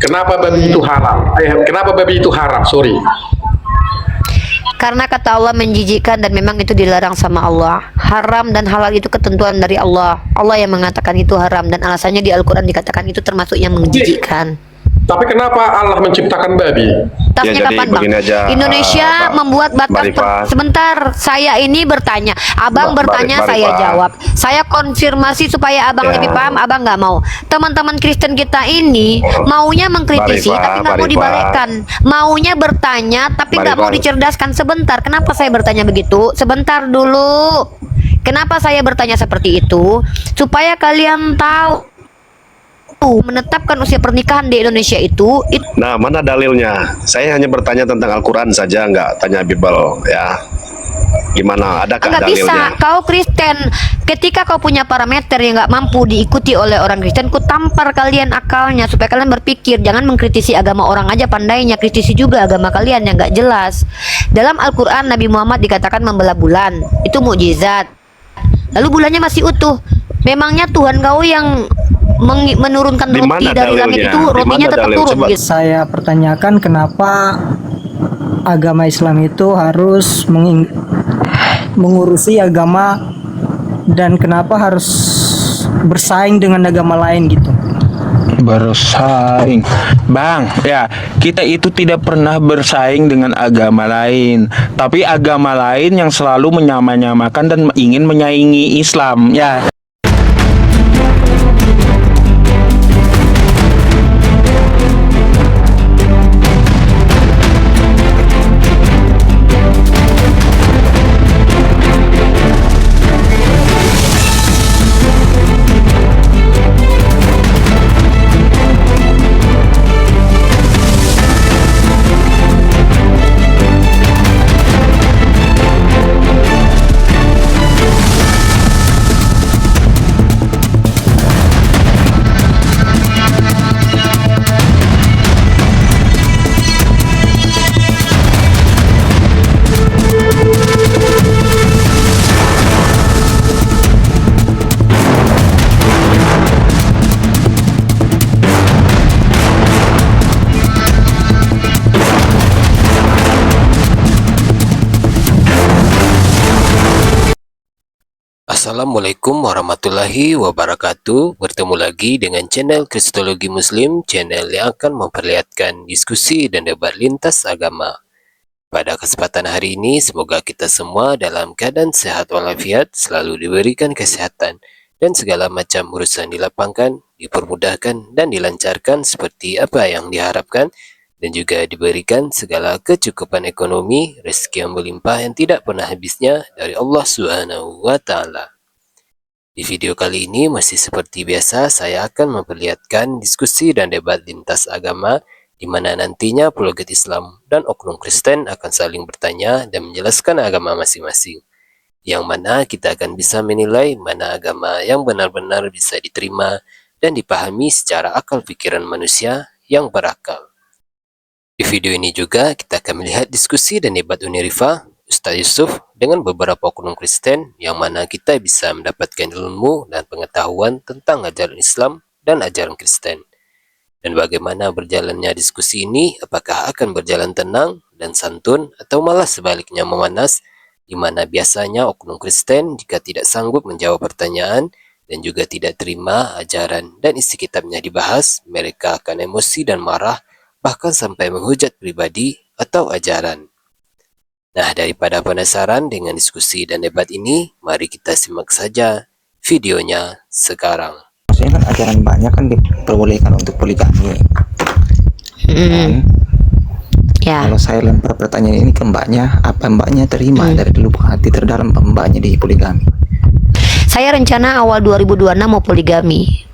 Kenapa babi itu haram? Kenapa babi itu haram? Sorry. Karena kata Allah menjijikkan dan memang itu dilarang sama Allah. Haram dan halal itu ketentuan dari Allah. Allah yang mengatakan itu haram dan alasannya di Al-Quran dikatakan itu termasuk yang menjijikkan. Tapi kenapa Allah menciptakan babi? Tafnya Ya, kapan, Bang? aja, Indonesia membuat batas sebentar, saya ini bertanya, Abang bertanya, saya jawab. Saya konfirmasi supaya Abang lebih paham, Abang nggak mau. Teman-teman Kristen kita ini maunya mengkritisi tapi nggak mau dibalekkan. Maunya bertanya tapi nggak mau dicerdaskan. Sebentar, kenapa saya bertanya begitu? Sebentar dulu. Kenapa saya bertanya seperti itu? Supaya kalian tahu menetapkan usia pernikahan di Indonesia itu. Nah, mana dalilnya? Saya hanya bertanya tentang Al-Quran saja, nggak tanya Bible ya. Gimana? Adakah Nggak dalilnya? bisa. Kau Kristen, ketika kau punya parameter yang nggak mampu diikuti oleh orang Kristen, ku tampar kalian akalnya supaya kalian berpikir. Jangan mengkritisi agama orang aja pandainya, kritisi juga agama kalian yang nggak jelas. Dalam Al-Quran Nabi Muhammad dikatakan membelah bulan, itu mukjizat. Lalu bulannya masih utuh. Memangnya Tuhan kau yang menurunkan roti dari langit itu, rotinya tetap turun gitu. Saya pertanyakan kenapa agama Islam itu harus mengurusi agama dan kenapa harus bersaing dengan agama lain gitu. Bersaing, Bang, ya kita itu tidak pernah bersaing dengan agama lain, tapi agama lain yang selalu menyamakan dan ingin menyaingi Islam ya. Assalamualaikum warahmatullahi wabarakatuh. Bertemu lagi dengan channel Kristologi Muslim, channel yang akan memperlihatkan diskusi dan debat lintas agama. Pada kesempatan hari ini, semoga kita semua dalam keadaan sehat walafiat, selalu diberikan kesehatan, dan segala macam urusan dilapangkan, dipermudahkan, dan dilancarkan seperti apa yang diharapkan, dan juga diberikan segala kecukupan ekonomi, rezeki yang berlimpah yang tidak pernah habisnya dari Allah Subhanahu wa Ta'ala. Di video kali ini masih seperti biasa, saya akan memperlihatkan diskusi dan debat lintas agama di mana nantinya apologet Islam dan oknum Kristen akan saling bertanya dan menjelaskan agama masing-masing. Yang mana kita akan bisa menilai mana agama yang benar-benar bisa diterima dan dipahami secara akal pikiran manusia yang berakal. Di video ini juga kita akan melihat diskusi dan debat Unirifa Ustaz Yusuf dengan beberapa oknum Kristen yang mana kita bisa mendapatkan ilmu dan pengetahuan tentang ajaran Islam dan ajaran Kristen. Dan bagaimana berjalannya diskusi ini, apakah akan berjalan tenang dan santun atau malah sebaliknya memanas, di mana biasanya oknum Kristen jika tidak sanggup menjawab pertanyaan dan juga tidak terima ajaran dan isi kitabnya dibahas, mereka akan emosi dan marah, bahkan sampai menghujat pribadi atau ajaran. Nah, daripada penasaran dengan diskusi dan debat ini, mari kita simak saja videonya sekarang. Maksudnya kan ajaran banyak kan diperbolehkan untuk poligami. Ya. Kalau saya lempar pertanyaan ini ke mbaknya, apa mbaknya terima dari lubuk hati terdalam mbaknya di poligami? Saya rencana awal 2026 mau poligami.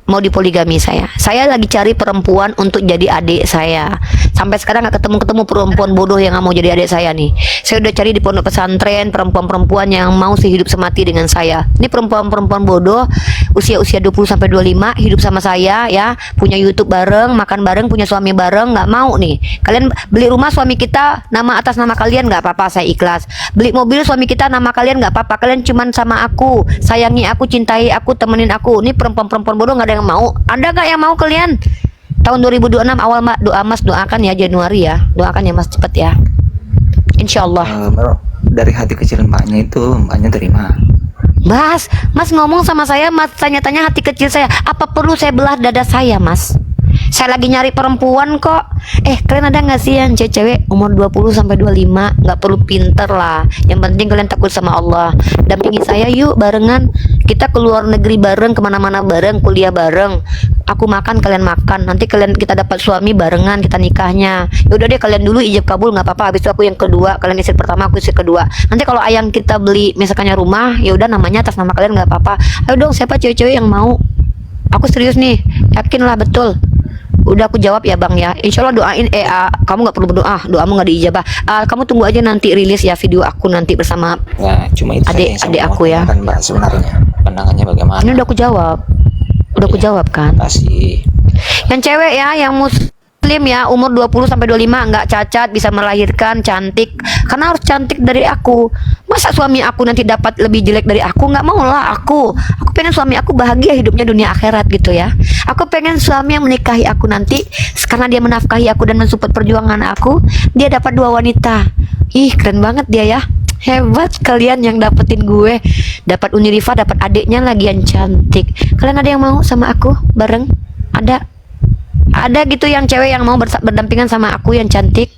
Mau dipoligami saya. Saya lagi cari perempuan untuk jadi adik saya. Sampai sekarang nggak ketemu perempuan bodoh yang nggak mau jadi adik saya nih. Saya udah cari di pondok pesantren perempuan-perempuan yang mau sehidup semati dengan saya. Ini perempuan-perempuan bodoh usia 20 sampai 25 hidup sama saya ya, punya YouTube bareng, makan bareng, punya suami bareng, nggak mau nih. Kalian beli rumah suami kita nama atas nama kalian nggak apa-apa, saya ikhlas. Beli mobil suami kita nama kalian nggak apa-apa, kalian cuman sama aku, sayangi aku, cintai aku, temenin aku. Ini perempuan-perempuan bodoh nggak ada yang mau. Ada nggak yang mau kalian? Tahun 2026 awal doa Mas, doakan ya Januari ya. Doakan ya Mas cepet ya. Insyaallah. Dari hati kecil mbaknya itu mbaknya terima. Mas ngomong sama saya, Mas tanya-tanya hati kecil saya. Apa perlu saya belah dada saya, Mas? Saya lagi nyari perempuan kok. Kalian ada nggak sih yang cewek umur 20 sampai 25? Nggak perlu pinter lah. Yang penting kalian takut sama Allah. Dampingi saya yuk barengan. Kita keluar negeri bareng, kemana-mana bareng, kuliah bareng. Aku makan, kalian makan. Nanti kita dapat suami barengan, kita nikahnya. Ya udah deh, kalian dulu ijab kabul nggak apa-apa. Habis itu aku yang kedua, kalian istri pertama, aku istri kedua. Nanti kalau ayang kita beli misalkannya rumah, ya udah namanya atas nama kalian nggak apa-apa. Ayo dong, siapa cewek-cewek yang mau? Aku serius nih, yakin lah betul. Udah aku jawab ya bang ya. Insya Allah doain. Kamu nggak perlu berdoa, doamu nggak diijabah. Kamu tunggu aja nanti rilis ya video aku nanti bersama Ya, cuma itu adik saya aku ya. kan mbak sebenarnya pandangannya bagaimana? Ini udah aku jawab. Udah aku jawab kan. Kasih. Yang cewek ya, yang muslim ya, umur 20 sampai 25, nggak cacat, bisa melahirkan, cantik. Karena harus cantik dari aku. Masa suami aku nanti dapat lebih jelek dari aku? Nggak mau lah aku. Aku pengen suami aku bahagia hidupnya dunia akhirat gitu ya. Aku pengen suami yang menikahi aku nanti, karena dia menafkahi aku dan mensupport perjuangan aku, dia dapat 2 wanita. Ih, keren banget dia ya. Hebat kalian yang dapetin gue. Dapat Unirifa, dapat adiknya lagi yang cantik. Kalian ada yang mau sama aku bareng? Ada gitu yang cewek yang mau berdampingan sama aku yang cantik.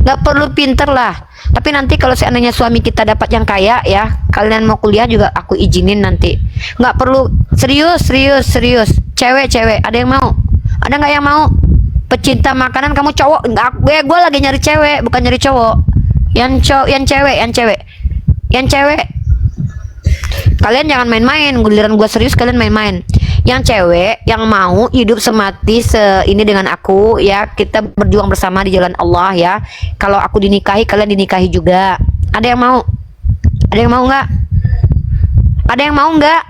Nggak perlu pinter lah. Tapi nanti kalau seandainya suami kita dapat yang kaya ya, kalian mau kuliah juga aku izinin nanti. Nggak perlu serius. Cewek, ada yang mau? Ada nggak yang mau? Pecinta makanan kamu cowok? Nggak, gue lagi nyari cewek, bukan nyari cowok. Yang cewek. Kalian jangan main-main. Giliran gue serius, kalian main-main. Yang cewek yang mau hidup semati ini dengan aku ya, kita berjuang bersama di jalan Allah ya. Kalau aku dinikahi, kalian dinikahi juga. Ada yang mau? Ada yang mau nggak? Ada yang mau nggak?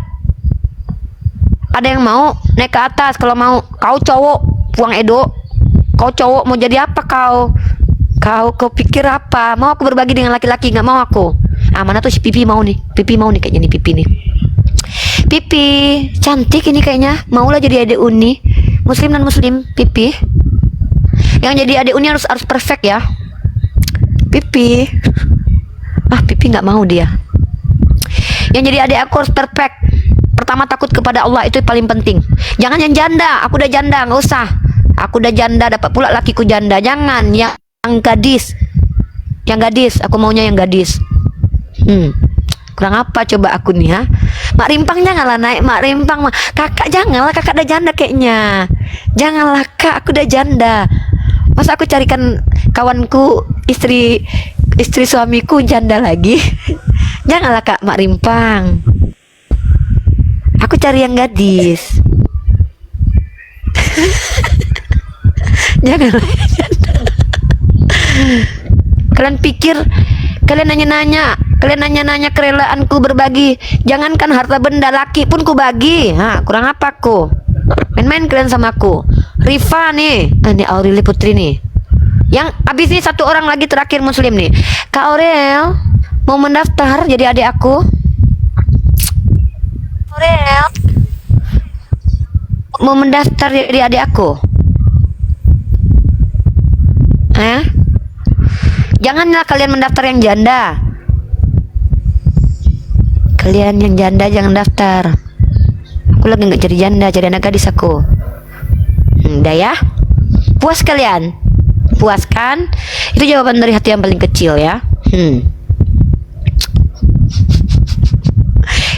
Ada yang mau naik ke atas? Kalau mau, kau cowok Puang Edo, kau cowok mau jadi apa kau? Kau pikir apa? Mau aku berbagi dengan laki-laki? Nggak mau aku. Mana tuh si Pipi mau nih? Pipi mau nih kayaknya nih, Pipi nih. Pipi cantik ini kayaknya, maulah jadi adik Uni. Muslim dan muslim, Pipi. Yang jadi adik Uni harus perfect ya. Pipi. Pipi nggak mau dia. Yang jadi adik aku harus perfect. Pertama takut kepada Allah, itu paling penting. Jangan yang janda, aku udah janda, nggak usah. Aku udah janda, dapat pula lakiku janda. Jangan yang gadis. Yang gadis, aku maunya yang gadis. Kurang apa coba aku nih ha? Mak Rimpang janganlah naik, Mak Rimpang mah. Kakak janganlah, kakak udah janda kayaknya. Janganlah kak, aku udah janda. Masa aku carikan kawanku, istri suamiku janda lagi? Janganlah kak, Mak Rimpang. Aku cari yang gadis. Janganlah yang janda. Kalian pikir, kalian nanya-nanya kerelaanku berbagi. Jangankan harta benda, laki pun ku bagi. Kurang apa aku? Main-main kalian sama aku. Rifa nih, ini Aurelie Putri nih. Yang abis ini satu orang lagi terakhir muslim nih. Kak Aurel mau mendaftar jadi adik aku. Aurel mau mendaftar jadi adik aku. Janganlah kalian mendaftar yang janda. Kalian yang janda jangan daftar. Aku lagi nggak jadi janda, jadi anak gadis aku. Udah ya. Puas kalian? Puas kan? Itu jawaban dari hati yang paling kecil ya.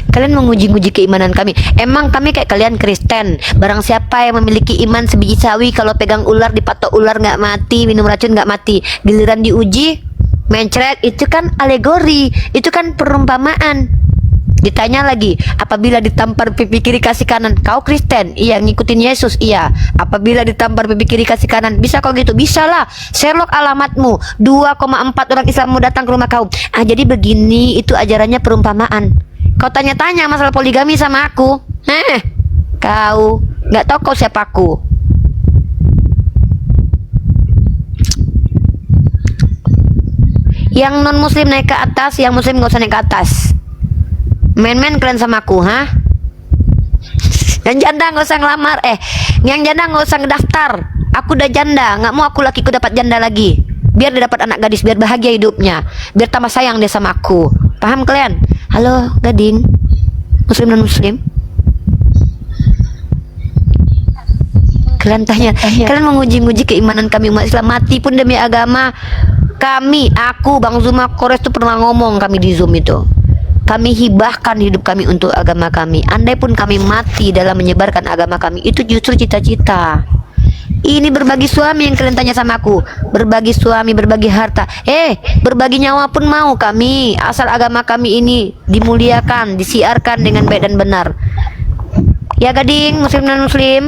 Kalian menguji-uji keimanan kami. Emang kami kayak kalian Kristen. Barang siapa yang memiliki iman sebiji sawi, kalau pegang ular dipatok ular nggak mati, minum racun nggak mati. Giliran diuji mencret, itu kan alegori, itu kan perumpamaan. Ditanya lagi, apabila ditampar pipi kiri kasih kanan, kau Kristen? Iya, ngikutin Yesus. Iya. Apabila ditampar pipi kiri kasih kanan, bisa kau gitu? Bisa lah. Sherlock alamatmu. 2,4 orang Islam mau datang ke rumah kau. Jadi begini, itu ajarannya perumpamaan. Kau tanya-tanya masalah poligami sama aku. Kau nggak tahu kau siapa aku. Yang non muslim naik ke atas, yang muslim nggak usah naik ke atas. Main-main kalian sama aku, Yang janda nggak usah ngelamar. Yang janda nggak usah ngedaftar. Aku udah janda, nggak mau aku lakiku dapat janda lagi. Biar dia dapat anak gadis, biar bahagia hidupnya, biar tambah sayang dia sama aku. Paham kalian? Halo, gading, muslim dan muslim. Kalian tanya, kalian menguji-nguji keimanan kami umat Islam, mati pun demi agama. Kami, aku, Bang Zuma Kores itu pernah ngomong kami di Zoom itu. Kami hibahkan hidup kami untuk agama kami. Andai pun kami mati dalam menyebarkan agama kami, itu justru cita-cita. Ini berbagi suami yang kalian tanya sama aku. Berbagi suami, berbagi harta. Berbagi nyawa pun mau kami. Asal agama kami ini dimuliakan, disiarkan dengan baik dan benar. Ya gading, muslim dan muslim.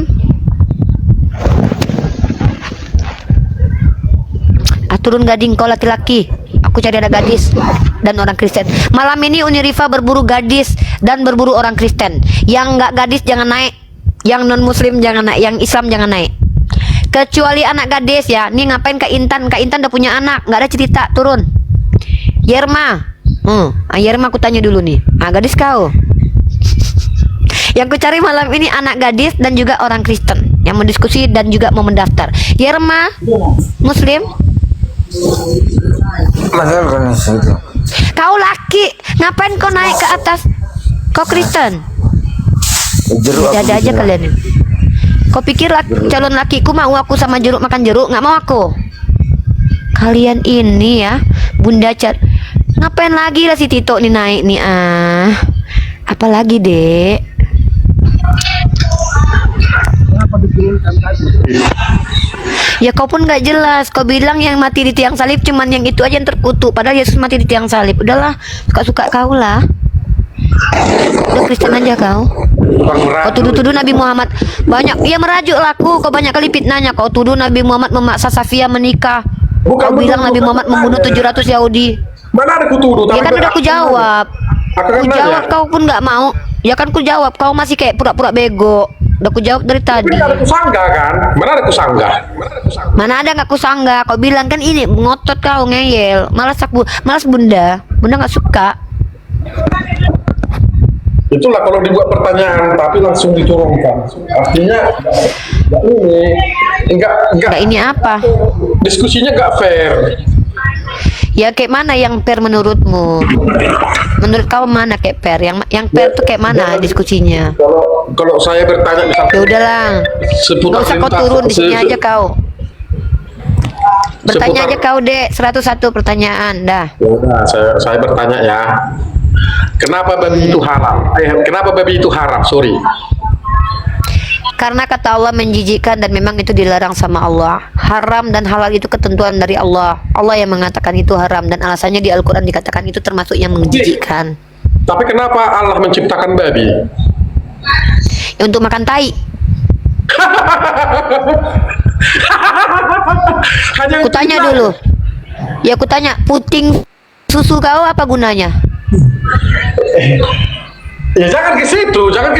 Turun gading kau laki-laki. Aku cari anak gadis dan orang Kristen. Malam ini Uniriva berburu gadis dan berburu orang Kristen. Yang nggak gadis jangan naik. Yang non muslim jangan naik. Yang Islam jangan naik. Kecuali anak gadis ya. Nih ngapain Kak Intan? Kak Intan udah punya anak. Nggak ada cerita. Turun. Yerma. Yerma aku tanya dulu nih. Gadis kau. Yang ku cari malam ini anak gadis dan juga orang Kristen yang mendiskusi dan juga mau mendaftar. Yerma, muslim. Kau laki, ngapain kau naik ke atas? Kau Kristen? Ada aja kalian. Kau pikir calon lakiku mau aku sama jeruk makan jeruk? Nggak mau aku. Kalian ini ya, Bunda Cat. Ngapain lagi lah si Tito nih naik nih Apalagi dek? Ya kau pun gak jelas. Kau bilang yang mati di tiang salib cuman yang itu aja yang terkutuk. Padahal Yesus mati di tiang salib. Udahlah, suka-suka kau lah. Udah Kristen aja kau. Kau tuduh-tuduh Nabi Muhammad banyak. Ya merajuk laku. Kau banyak kali fitnahnya. Kau tuduh Nabi Muhammad memaksa Safia menikah. Kau bilang Nabi Muhammad membunuh 700 Yahudi. Mana ada kutuduh? Ya kan udah aku jawab. Aku jawab kau pun gak mau. Ya kan ku jawab. Kau masih kayak pura-pura bego. Udah ku jawab dari tadi. Mana ada kusanggah kan? Mana ada kusanggah? Mana ada nggak kusanggah? Kau bilang kan ini ngotot kau ngeyel. Malas bunda nggak suka. Itulah kalau dibuat pertanyaan tapi langsung diturunkan. Artinya ini enggak Ini apa? diskusinya enggak fair. Ya kayak mana yang fair menurutmu? Menurut kau mana kayak fair? Yang fair tuh kayak mana diskusinya? Kalau saya bertanya misalnya, Ya udahlah. Gak usah kau turun di sini aja kau. Bertanya aja kau dek 101 pertanyaan dah. Ya udah, saya bertanya ya. Kenapa babi itu halal? Kenapa babi itu haram? Sorry. Karena kata Allah menjijikkan dan memang itu dilarang sama Allah. Haram dan halal itu ketentuan dari Allah. Allah yang mengatakan itu haram dan alasannya di Al-Quran dikatakan itu termasuk yang menjijikkan. Tapi kenapa Allah menciptakan babi? Ya, untuk makan tai. Kutanya dulu. Ya kutanya, puting susu kau apa gunanya? Ya jangan ke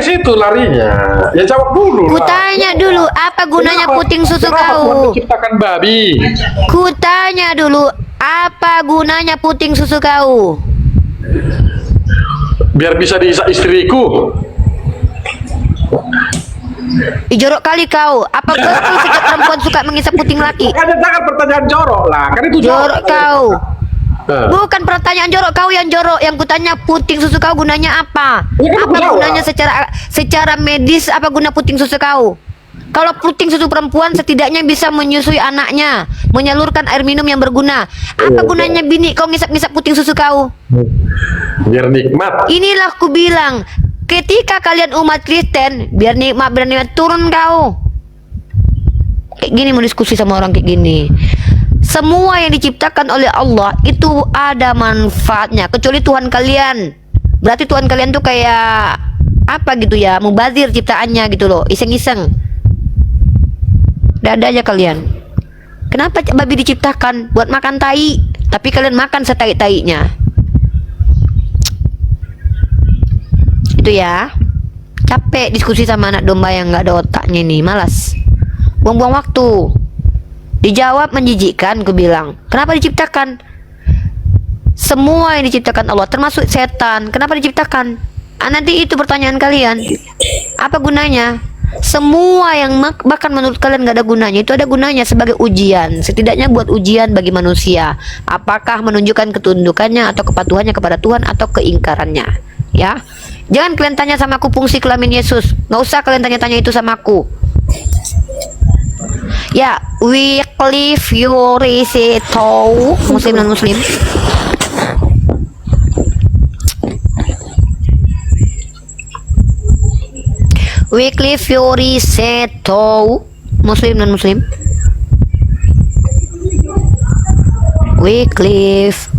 situ larinya. Ya jawab dulu. Kutanya dulu, apa gunanya puting susu kenapa Tuhan kau? menciptakan babi? Kutanya dulu, apa gunanya puting susu kau? Biar bisa diisak istriku. Jorok kali kau. Apa betul setiap perempuan suka mengisap puting laki? Makanya jangan pertanyaan jorok lah. Kan itu Jorok kau. Nah. Bukan pertanyaan jorok, kau yang jorok. Yang kutanya puting susu kau gunanya apa? Ya kan aku Apa jawab. gunanya secara medis? Apa guna puting susu kau? Kalau puting susu perempuan setidaknya bisa menyusui anaknya, menyalurkan air minum yang berguna. Apa gunanya bini kau ngisap-ngisap puting susu kau? Biar nikmat. Inilah ku bilang, ketika kalian umat Kristen, biar nikmat turun kau. Kayak gini mau diskusi sama orang kayak gini. Semua yang diciptakan oleh Allah itu ada manfaatnya, kecuali Tuhan kalian. Berarti Tuhan kalian tuh kayak apa gitu ya, mubazir ciptaannya gitu loh, iseng-iseng. Dada aja kalian. Kenapa babi diciptakan? Buat makan tai, tapi kalian makan setai-tainya. Itu ya. Capek diskusi sama anak domba yang nggak ada otaknya nih, malas. Buang-buang waktu. Dijawab menjijikkan, ku bilang. Kenapa diciptakan? Semua yang diciptakan Allah, termasuk setan. Kenapa diciptakan? Nanti itu pertanyaan kalian. Apa gunanya? Semua yang bahkan menurut kalian gak ada gunanya, itu ada gunanya sebagai ujian, setidaknya buat ujian bagi manusia, apakah menunjukkan ketundukannya atau kepatuhannya kepada Tuhan atau keingkarannya. Ya, jangan kalian tanya sama aku fungsi kelamin Yesus, nggak usah kalian tanya-tanya itu sama aku. Ya, Wycliffe Yorisito, muslim non muslim. Wycliffe Yorisito, muslim non muslim. Wycliffe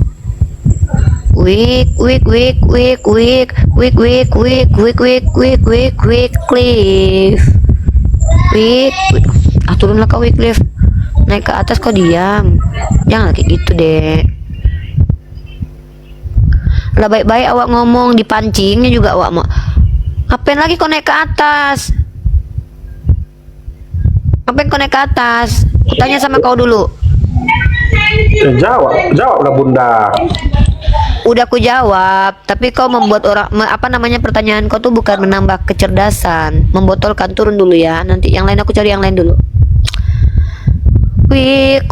turunlah kau Wycliffe, naik ke atas kau diam, jangan kayak gitu deh. Lah baik-baik awak ngomong, dipancingnya juga awak mau ngapain lagi kau naik ke atas? Ngapain kau naik ke atas? Tanya sama kau dulu. Jawablah Bunda. Udah aku jawab, tapi kau membuat pertanyaan kau tuh bukan menambah kecerdasan, membotolkan. Turun dulu ya, nanti yang lain aku cari yang lain dulu. Wik.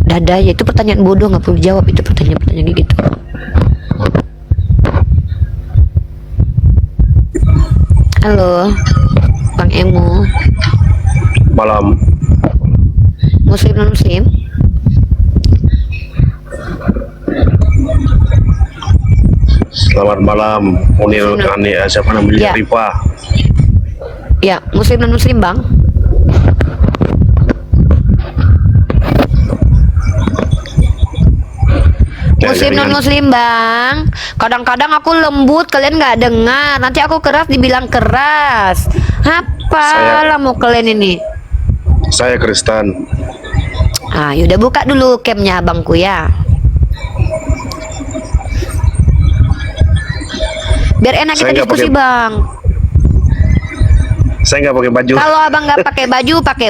Dadah ya, itu pertanyaan bodoh, nggak perlu jawab itu pertanyaan gitu. Halo, Bang Emo. Malam. Muslim non muslim? Selamat malam. Munir Ani, siapa namanya? Ya. Rifa. Ya, muslim non muslim Bang. Muslim non muslim Bang. Kadang-kadang aku lembut, kalian nggak dengar. Nanti aku keras dibilang keras. Apalah mau kalian ini? Saya Kristen. Ah, yaudah buka dulu camnya abangku ya. Biar enak kita Saya nggak diskusi Bang. Saya nggak pakai baju. Kalau abang nggak pakai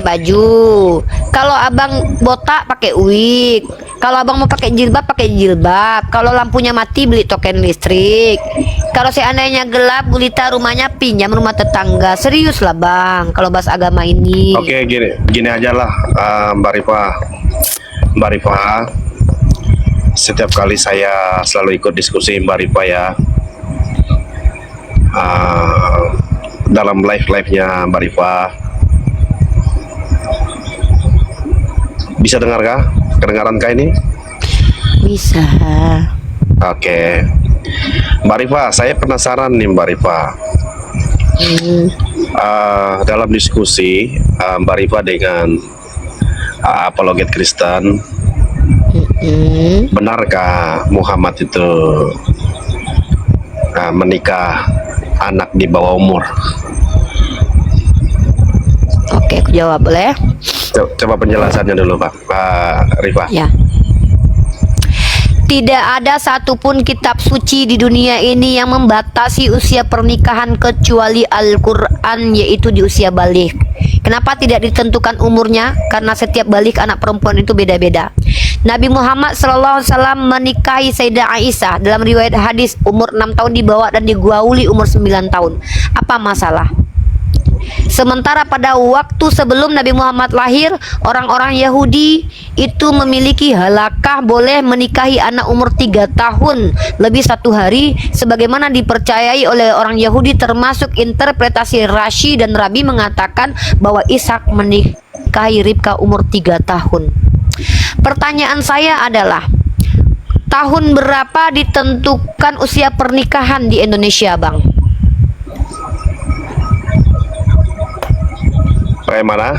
baju. Kalau abang botak pakai wig. Kalau abang mau pakai jilbab. Kalau lampunya mati beli token listrik. Kalau seandainya gelap gulita rumahnya pinjam rumah tetangga. Serius lah Bang. Kalau bahas agama ini. Oke, gini aja lah, Mbak Rifa. Setiap kali saya selalu ikut diskusi Mbak Rifa ya. Dalam live-nya Mbak Rifa. Bisa dengar kah? Kedengaran kah ini? Bisa. Oke. Mbak Rifa, saya penasaran nih Mbak Rifa. Dalam diskusi Mbak Rifa dengan apologet Kristen, benarkah Muhammad itu menikah anak di bawah umur? Oke, aku jawab boleh? Coba penjelasannya dulu Pak Rifa. Ya. Tidak ada satupun kitab suci di dunia ini yang membatasi usia pernikahan kecuali Al-Quran, yaitu di usia balik. Kenapa tidak ditentukan umurnya? Karena setiap balik anak perempuan itu beda-beda. Nabi Muhammad SAW menikahi Sayyidah Aisyah dalam riwayat hadis umur 6 tahun dibawa dan digauli umur 9 tahun. Apa masalah? Sementara pada waktu sebelum Nabi Muhammad lahir, orang-orang Yahudi itu memiliki halakah boleh menikahi anak umur 3 tahun lebih 1 hari, sebagaimana dipercayai oleh orang Yahudi, termasuk interpretasi Rashi dan Rabi mengatakan bahwa Ishak menikahi Ribka umur 3 tahun. Pertanyaan saya adalah, tahun berapa ditentukan usia pernikahan di Indonesia, Bang? Bagaimana?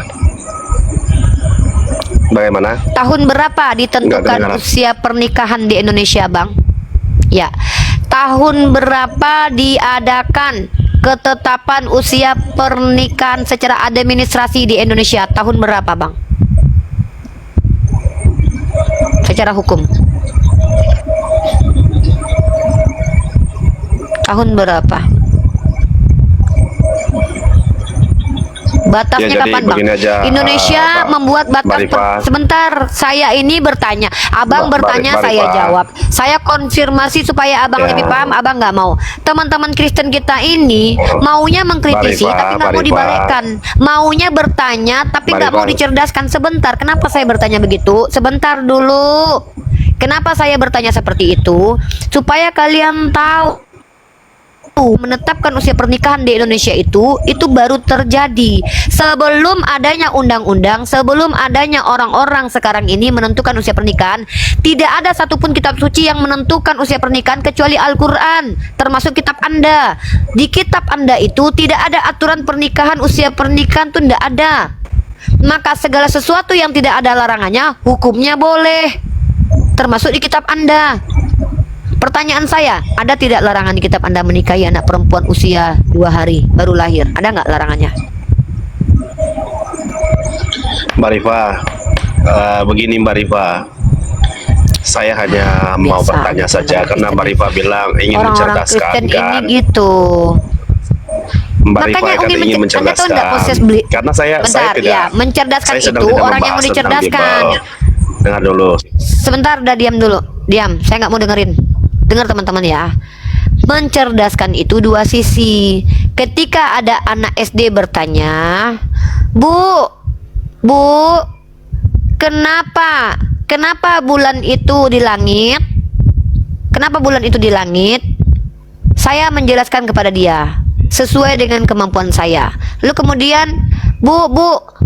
Tahun berapa ditentukan usia pernikahan di Indonesia, Bang? Ya. Tahun berapa diadakan ketetapan usia pernikahan secara administrasi di Indonesia? Tahun berapa, Bang? Secara hukum. Tahun berapa? Batasnya Ya, jadi kapan, Bang? begini aja, Indonesia membuat batas. Mbak Rifa. Sebentar, saya ini bertanya. Abang Mbak bertanya, Rifa. saya jawab. Saya konfirmasi supaya abang Ya. lebih paham. Abang nggak mau. Teman-teman Kristen kita ini maunya mengkritisi, Mbak Rifa, tapi nggak mau Mbak Rifa. dibalikkan. Maunya bertanya, tapi Mbak nggak mau Rifa. dicerdaskan. Sebentar, kenapa saya bertanya begitu? Sebentar dulu. Kenapa saya bertanya seperti itu? Supaya kalian tahu, menetapkan usia pernikahan di Indonesia itu baru terjadi sebelum adanya undang-undang, sebelum adanya orang-orang sekarang ini menentukan usia pernikahan. Tidak ada satupun kitab suci yang menentukan usia pernikahan kecuali Al-Quran, termasuk kitab Anda. Di kitab Anda itu tidak ada aturan pernikahan, usia pernikahan itu tidak ada. Maka segala sesuatu yang tidak ada larangannya, hukumnya boleh, termasuk di kitab Anda. Pertanyaan saya, ada tidak larangan di kitab Anda menikahi anak perempuan usia 2 hari baru lahir? Ada nggak larangannya? Mbak Rifa, begini Mbak Rifa, saya hanya mau Biasa, bertanya saja orang karena Kristen. Mbak Rifa bilang ingin Orang-orang mencerdaskan Kristen kan. ini gitu. Mbak Rifa Makanya kan Uni ingin Anda tahu nggak mencerdaskan. proses beli? Karena saya Bentar, tidak. ya, mencerdaskan saya sedang itu tidak orang yang mau membahas tentang dicerdaskan. Bible. Dengar dulu. Sebentar, udah diam dulu. Diam, saya nggak mau dengerin. Dengar teman-teman ya. Mencerdaskan itu dua sisi. Ketika ada anak SD bertanya, Bu, kenapa bulan itu di langit? Kenapa bulan itu di langit? Saya menjelaskan kepada dia sesuai dengan kemampuan saya. Lalu kemudian, Bu,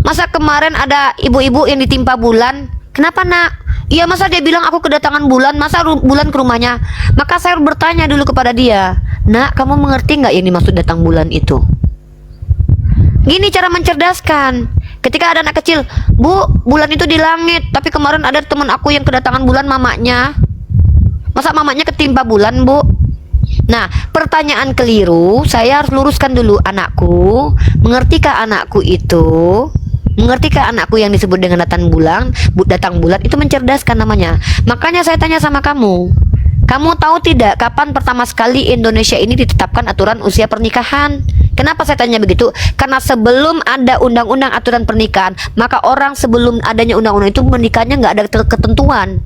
masa kemarin ada ibu-ibu yang ditimpa bulan? Kenapa, Nak? Iya, masa dia bilang aku kedatangan bulan, masa bulan ke rumahnya? Maka saya bertanya dulu kepada dia, Nak, kamu mengerti nggak yang dimaksud datang bulan itu? Gini cara mencerdaskan. Ketika ada anak kecil, Bu, bulan itu di langit, tapi kemarin ada teman aku yang kedatangan bulan, mamanya. Masa mamanya ketimpa bulan, Bu? Nah, pertanyaan keliru, saya harus luruskan dulu. Anakku, mengertikah anakku itu? Mengertikah anakku yang disebut dengan datang bulan itu mencerdaskan namanya. Makanya saya tanya sama kamu, kamu tahu tidak kapan pertama sekali Indonesia ini ditetapkan aturan usia pernikahan? Kenapa saya tanya begitu? Karena sebelum ada undang-undang aturan pernikahan, maka orang sebelum adanya undang-undang itu menikahnya nggak ada ketentuan.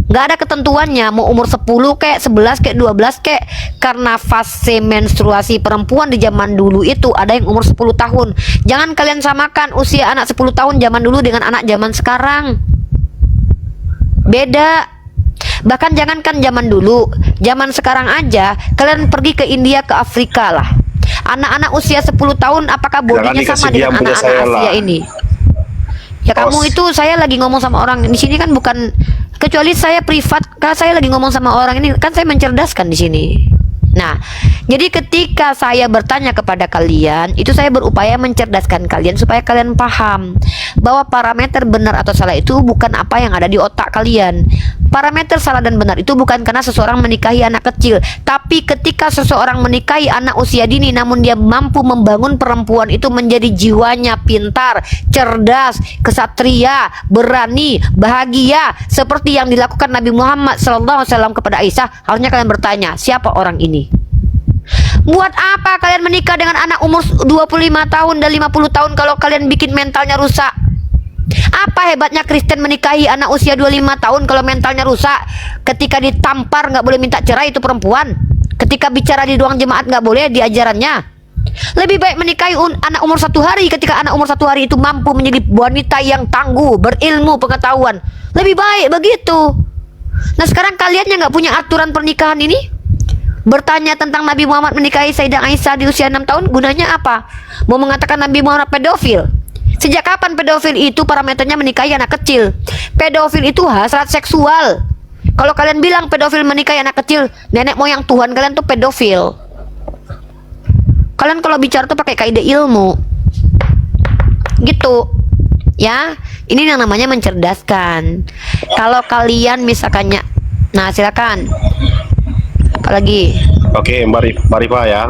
Nggak ada ketentuannya, mau umur 10 kek, 11 kek, 12 kek. Karena fase menstruasi perempuan di zaman dulu itu ada yang umur 10 tahun. Jangan kalian samakan usia anak 10 tahun zaman dulu dengan anak zaman sekarang. Beda. Bahkan jangankan zaman dulu, zaman sekarang aja kalian pergi ke India, ke Afrika lah. Anak-anak usia 10 tahun apakah bodinya sama dengan anak-anak Asia ini? Ya kamu itu, saya lagi ngomong sama orang di sini kan, bukan kecuali saya privat, karena saya lagi ngomong sama orang ini kan, saya mencerdaskan di sini. Nah, jadi ketika saya bertanya kepada kalian, itu saya berupaya mencerdaskan kalian supaya kalian paham bahwa parameter benar atau salah itu bukan apa yang ada di otak kalian. Parameter salah dan benar itu bukan karena seseorang menikahi anak kecil, tapi ketika seseorang menikahi anak usia dini namun dia mampu membangun perempuan itu menjadi jiwanya pintar, cerdas, kesatria, berani, bahagia, seperti yang dilakukan Nabi Muhammad SAW kepada Aisyah. Harusnya kalian bertanya, siapa orang ini? Buat apa kalian menikah dengan anak umur 25 tahun dan 50 tahun kalau kalian bikin mentalnya rusak? Apa hebatnya Kristen menikahi anak usia 25 tahun kalau mentalnya rusak? Ketika ditampar nggak boleh minta cerai itu perempuan. Ketika bicara di ruang jemaat nggak boleh diajarannya. Lebih baik menikahi anak umur 1 hari ketika anak umur 1 hari itu mampu menjadi wanita yang tangguh, berilmu, pengetahuan. Lebih baik begitu. Nah sekarang kalian yang nggak punya aturan pernikahan ini bertanya tentang Nabi Muhammad menikahi Sayyidah Aisyah di usia 6 tahun, gunanya apa? Mau mengatakan Nabi Muhammad pedofil? Sejak kapan pedofil itu parameternya menikahi anak kecil? Pedofil itu hasrat seksual. Kalau kalian bilang pedofil menikahi anak kecil, nenek moyang Tuhan kalian tuh pedofil. Kalian kalau bicara tuh pakai kaidah ilmu. Gitu. Ya, ini yang namanya mencerdaskan. Kalau kalian misalkannya, nah silakan. Apalagi? Oke, Mbak Rifa ya.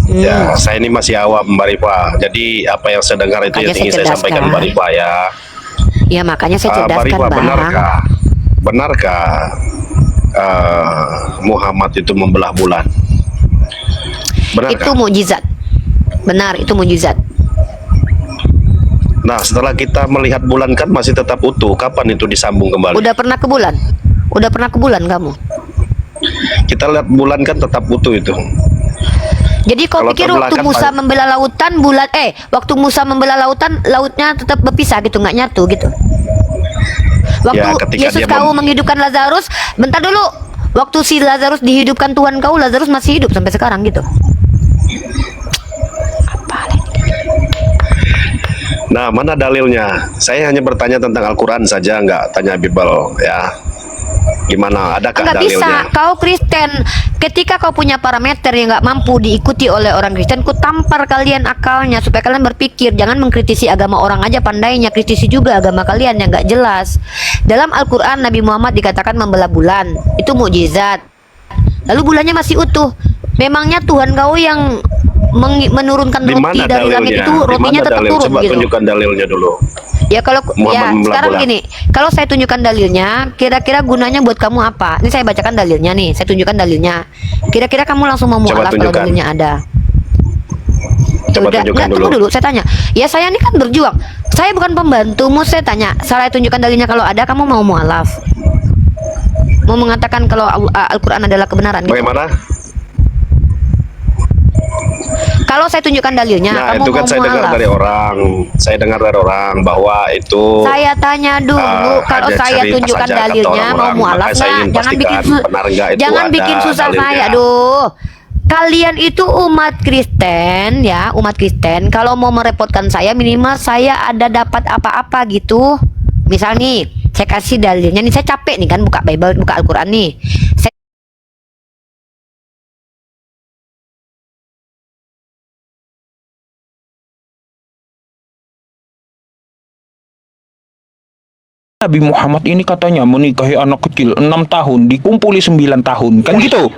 Ya, saya ini masih awam Mbak Rifa. Jadi apa yang saya dengar itu Makanya yang ingin saya cerdaskan. sampaikan Mbak Rifa ya. Ya makanya saya Mbak cerdaskan, Rifa, Bang. benarkah Muhammad itu membelah bulan? Benarkah? Itu mukjizat. Benar, itu mukjizat. Nah, setelah kita melihat bulan kan masih tetap utuh. Kapan itu disambung kembali? Udah pernah ke bulan? Udah pernah ke bulan kamu? Kita lihat bulan kan tetap utuh itu. Jadi kau Kalau pikir terbelah waktu kan Musa paling- membelah lautan waktu Musa membelah lautan, lautnya tetap berpisah gitu, nggak nyatu gitu. Waktu Ya, ketika Yesus dia kau menghidupkan Lazarus, bentar dulu. Waktu si Lazarus dihidupkan Tuhan kau, Lazarus masih hidup sampai sekarang gitu. Nah, mana dalilnya? Saya hanya bertanya tentang Al-Quran saja, nggak tanya Bible ya. Gimana? Adakah Nggak bisa, dalilnya? kau Kristen. Ketika kau punya parameter yang nggak mampu diikuti oleh orang Kristen, ku tampar kalian akalnya supaya kalian berpikir. Jangan mengkritisi agama orang aja pandainya, kritisi juga agama kalian yang nggak jelas. Dalam Al-Quran Nabi Muhammad dikatakan membelah bulan, itu mukjizat. Lalu bulannya masih utuh. Memangnya Tuhan kau yang menurunkan Di roti mana dari langit dalilnya? itu, Di rotinya mana tetap dalil? turun Coba gitu. tunjukkan dalilnya dulu. Ya kalau Muhammad ya membelah sekarang bulan. gini, kalau saya tunjukkan dalilnya, kira-kira gunanya buat kamu apa? Ini saya bacakan dalilnya nih, saya tunjukkan dalilnya. Kira-kira kamu langsung mau Coba mualaf kalau tunjukkan. dalilnya ada. Coba Udah, tunjukkan tunggu dulu. dulu, saya tanya. Ya saya ini kan berjuang. Saya bukan pembantumu, saya tanya. Saya tunjukkan dalilnya kalau ada, kamu mau mualaf? Mau mengatakan kalau Al-Quran adalah kebenaran gitu? Bagaimana? Kalau saya tunjukkan dalilnya, Nah, kamu itu kan mau saya dengar mualaf? dari orang. Saya dengar dari orang bahwa itu Saya tanya dulu, kalau ada saya cerita tunjukkan saja kata dalilnya mau orang-orang. mualaf Makanya saya nggak? ingin Jangan bikin pastikan benar nggak itu jangan ada bikin susah dalilnya. saya, aduh. Kalian itu umat Kristen ya, umat Kristen. Kalau mau merepotkan saya, minimal saya ada dapat apa-apa gitu. Misal nih, saya kasih dalilnya nih, saya capek nih kan buka Bible, buka Al-Quran nih. Saya Nabi Muhammad ini katanya menikahi anak kecil 6 tahun, dikumpuli 9 tahun, kan gitu?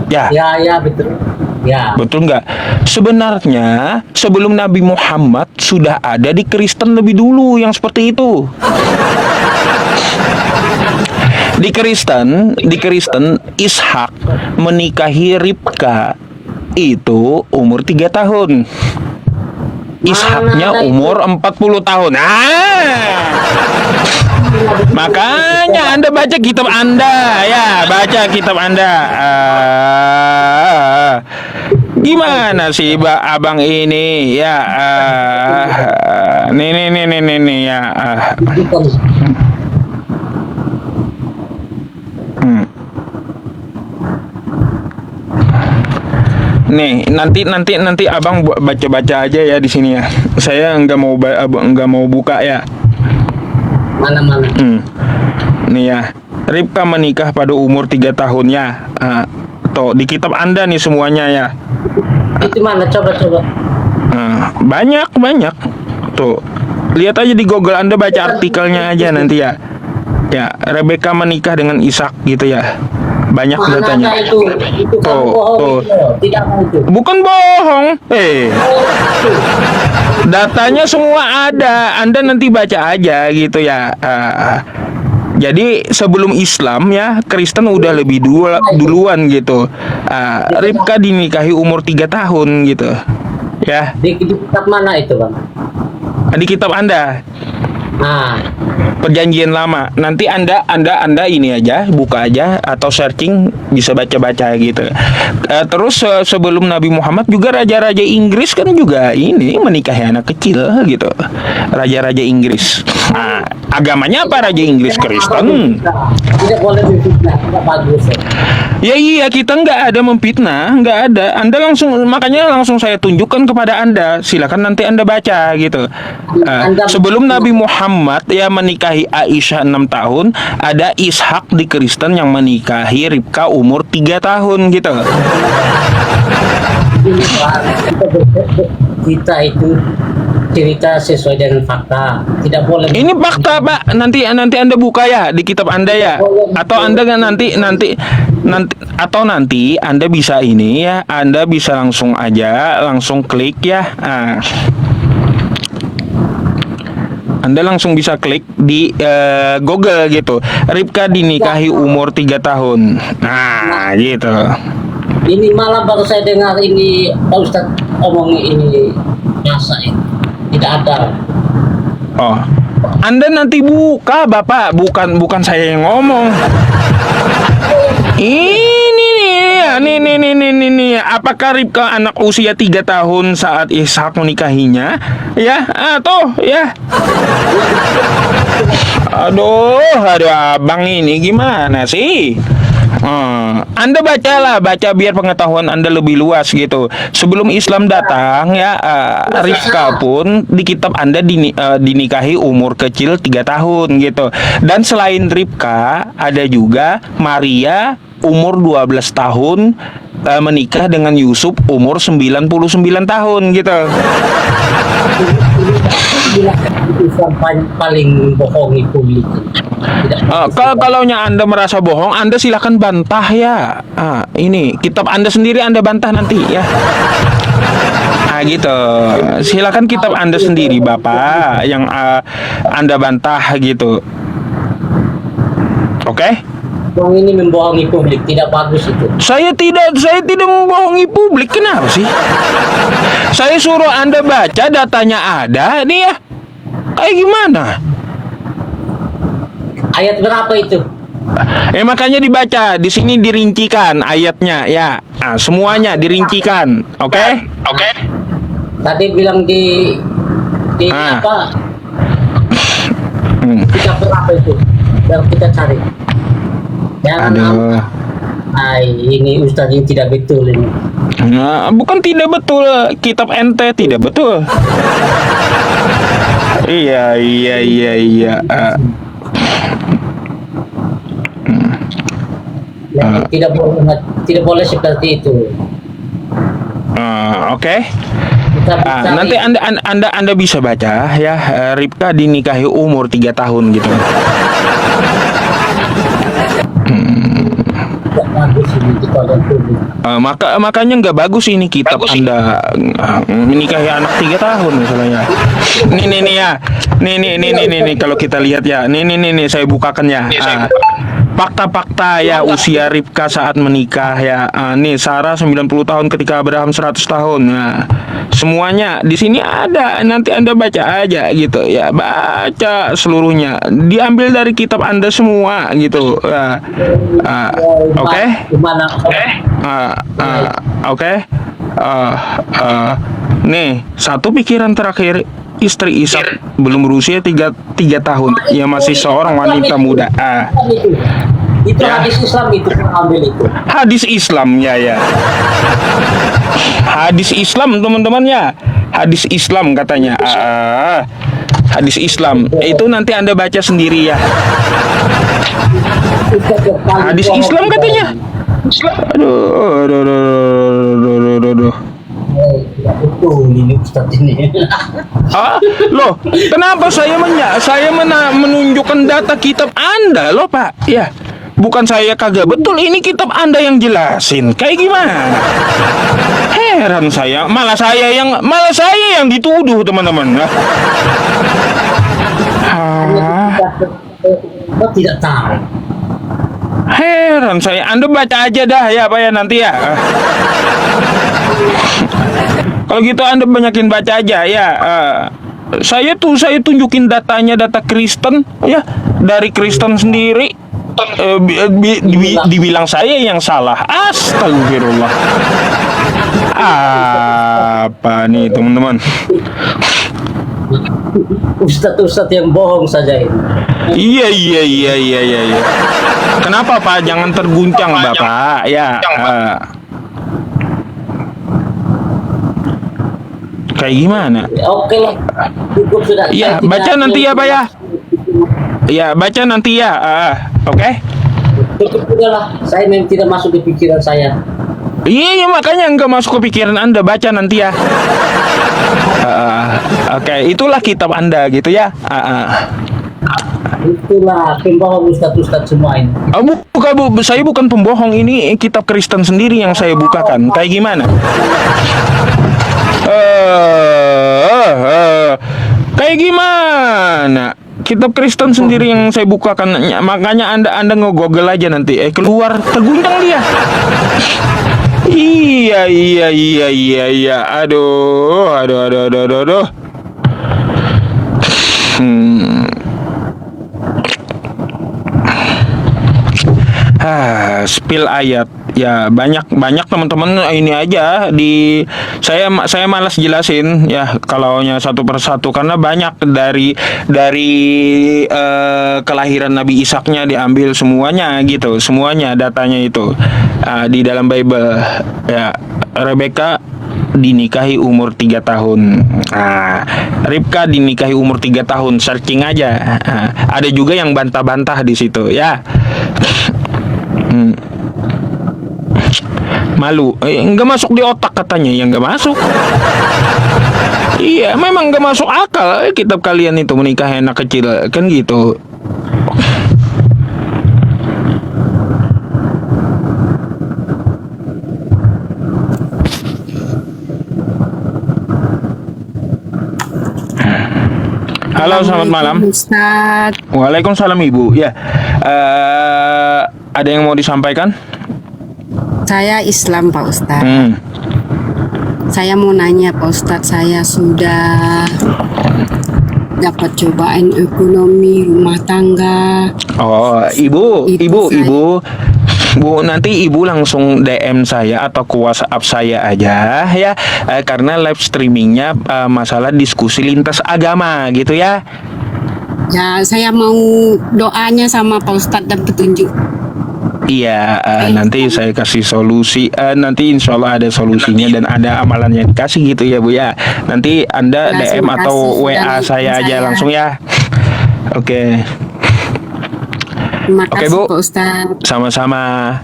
Ya, Ya, betul. Ya. betul nggak? Sebenarnya sebelum Nabi Muhammad sudah ada di Kristen lebih dulu yang seperti itu. Di Kristen Ishak menikahi Ribka itu umur 3 tahun. Ishaknya umur 40 tahun. Makanya Anda baca kitab Anda, ya, baca kitab Anda. Gimana sih abang ini, ya? Nih, ya. Nih, nanti abang baca-baca aja ya di sini ya. Saya nggak mau buka ya. Mana? Nih ya, Ribka menikah pada umur 3 tahun ya. Tuh di kitab Anda nih semuanya ya. Itu mana? Coba. Banyak. Tuh, lihat aja di Google, Anda baca artikelnya aja nanti ya. Ya, Rebeka menikah dengan Ishak gitu ya. Banyak Mana datanya. itu? Itu kamu bohong Tuh. itu. Tidak mau itu. Bukan bohong. Datanya semua ada. Anda nanti baca aja gitu ya. Jadi sebelum Islam ya, Kristen udah lebih duluan gitu. Ribka dinikahi umur 3 tahun gitu. Ya, Di kitab mana itu, Bang? di kitab Anda. Nah, Perjanjian Lama. Nanti Anda ini aja, buka aja atau searching, bisa baca-baca gitu. Terus sebelum Nabi Muhammad juga raja-raja Inggris kan juga ini menikahi anak kecil gitu. Raja-raja Inggris. Nah, agamanya apa raja Inggris? Kristen. tidak boleh difitnah, tidak bagus. Ya iya, kita nggak ada memfitnah, nggak ada. Anda makanya langsung saya tunjukkan kepada Anda. Silakan nanti Anda baca gitu. Sebelum Nabi Muhammad ya menikahi Aisyah 6 tahun, ada Ishak di Kristen yang menikahi Ribka umur 3 tahun gitu. Kita itu cerita sesuai dengan fakta, tidak boleh. Ini fakta, Pak. Nanti Anda buka ya di kitab Anda ya. Atau Anda kan nanti Anda bisa ini ya. Anda bisa langsung klik ya. Anda langsung bisa klik di Google gitu. Ribka dinikahi umur 3 tahun. Nah, gitu. Ini malam baru saya dengar ini Pak Ustadz omong ini masa ini tidak ada. Oh, Anda nanti buka, Bapak, bukan saya yang ngomong. Ini, apakah Ribka anak usia 3 tahun saat Ishak menikahinya? Ya, tuh, ya. Aduh, abang ini gimana sih? Anda baca biar pengetahuan Anda lebih luas gitu. Sebelum Islam datang ya, Rifka pun di kitab Anda dinikahi umur kecil 3 tahun gitu. Dan selain Rifka ada juga Maria umur 12 tahun menikah dengan Yusuf umur 99 tahun gitu. Islam paling bohongi publik. Kalaunya Anda merasa bohong, Anda silakan bantah ya. Ini kitab Anda sendiri Anda bantah nanti ya. Gitu. Silakan kitab Anda sendiri, Bapak, yang Anda bantah gitu. Oke? Bang, ini membohongi publik, tidak bagus itu. Saya tidak membohongi publik. Kenapa sih? Saya suruh Anda baca, datanya ada nih ya. Kayak gimana? Ayat berapa itu? Makanya dibaca, di sini dirincikan ayatnya ya. Semuanya dirincikan. Oke? Tadi bilang di apa? Kita berapa itu? Yang kita cari. Aduh. Ini Ustaz ini tidak betul ini. Nah, bukan tidak betul, kitab ente tidak betul. Iya. Tidak boleh seperti itu. Oke. Nanti Anda bisa baca ya, Ribka dinikahi umur 3 tahun gitu. Makanya nggak bagus ini kitab Anda menikahi anak 3 tahun misalnya. Nih ya. Nih kalau kita lihat ya. Nih saya bukakan ya. Fakta-fakta ya usia Ribka saat menikah ya. Nih Sarah 90 tahun ketika Abraham 100 tahun. Nah, semuanya di sini ada. Nanti Anda baca aja gitu ya. Baca seluruhnya. Diambil dari kitab Anda semua gitu. Oke? Oke. Nih, satu pikiran terakhir, istri Ishak belum berusia 3 tahun. Ia masih seorang wanita muda. Itu ya. Hadis Islam itu ambil itu. Hadis Islam ya. Hadis Islam teman-temannya. Hadis Islam katanya. Hadis Islam. Itu nanti Anda baca sendiri ya. Hadis Islam katanya. Aduh. Betul ini Ustaz ini. Loh, kenapa saya menunjukkan data kitab Anda loh, Pak? Ya. Bukan saya kagak betul, ini kitab Anda yang jelasin. Kayak gimana? Heran saya, malah saya yang dituduh, teman-teman. Tidak tahu. Heran saya, Anda baca aja dah ya, Pak ya nanti ya. Kalau gitu Anda banyakin baca aja ya. Saya tunjukin datanya, data Kristen ya, dari Kristen sendiri. Dibilang saya yang salah. Astagfirullah. Apa nih teman-teman? Ustadz yang bohong saja ini. Iya. Kenapa Pak? Jangan terguncang Bapak. Ya. Kayak gimana? Oke lah. Cukup sudah. Iya, baca nanti ya Pak ya. Ya, baca nanti ya. Oke? Cukup sudah lah. Saya memang tidak masuk di pikiran saya. Iya, makanya nggak masuk ke pikiran Anda. Baca nanti ya. Oke, itulah kitab Anda gitu ya. Itulah pembohong ustadz semua ini. Saya bukan pembohong, ini kitab Kristen sendiri yang saya bukakan. Kayak gimana? Kayak gimana? Kitab Kristen sendiri yang saya bukakan. Makanya Anda nge-google aja nanti. Keluar terguncang dia. Iya. Aduh. Spill ayat ya, banyak teman-teman ini aja di saya malas jelasin ya kalaunya satu persatu karena banyak dari kelahiran Nabi Ishaknya diambil semuanya gitu, semuanya datanya itu di dalam Bible ya. Rebecca dinikahi umur 3 tahun. Ribka dinikahi umur 3 tahun. Searching aja. Ada juga yang bantah-bantah di situ ya. Malu, nggak masuk di otak katanya, yang nggak masuk. Iya, memang nggak masuk akal kitab kalian itu menikah anak kecil kan gitu. Halo, selamat malam. Ustaz. Waalaikumsalam Ibu. Ya, ada yang mau disampaikan? Saya Islam Pak Ustaz. Saya mau nanya Pak Ustaz, saya sudah dapat cobaan ekonomi rumah tangga. Oh, Ibu, Bu, nanti Ibu langsung DM saya atau ke WhatsApp saya aja ya, karena live streamingnya masalah diskusi lintas agama gitu ya. Ya, saya mau doanya sama Pak Ustaz dan petunjuk. Iya, nanti saya kasih solusi. Nanti insya Allah ada solusinya dan ada amalannya dikasih gitu ya Bu ya. Nanti Anda Ya, DM atau WA saya aja langsung ya. Oke. Terima Oke kasih Bu. Pak Ustaz. Sama-sama.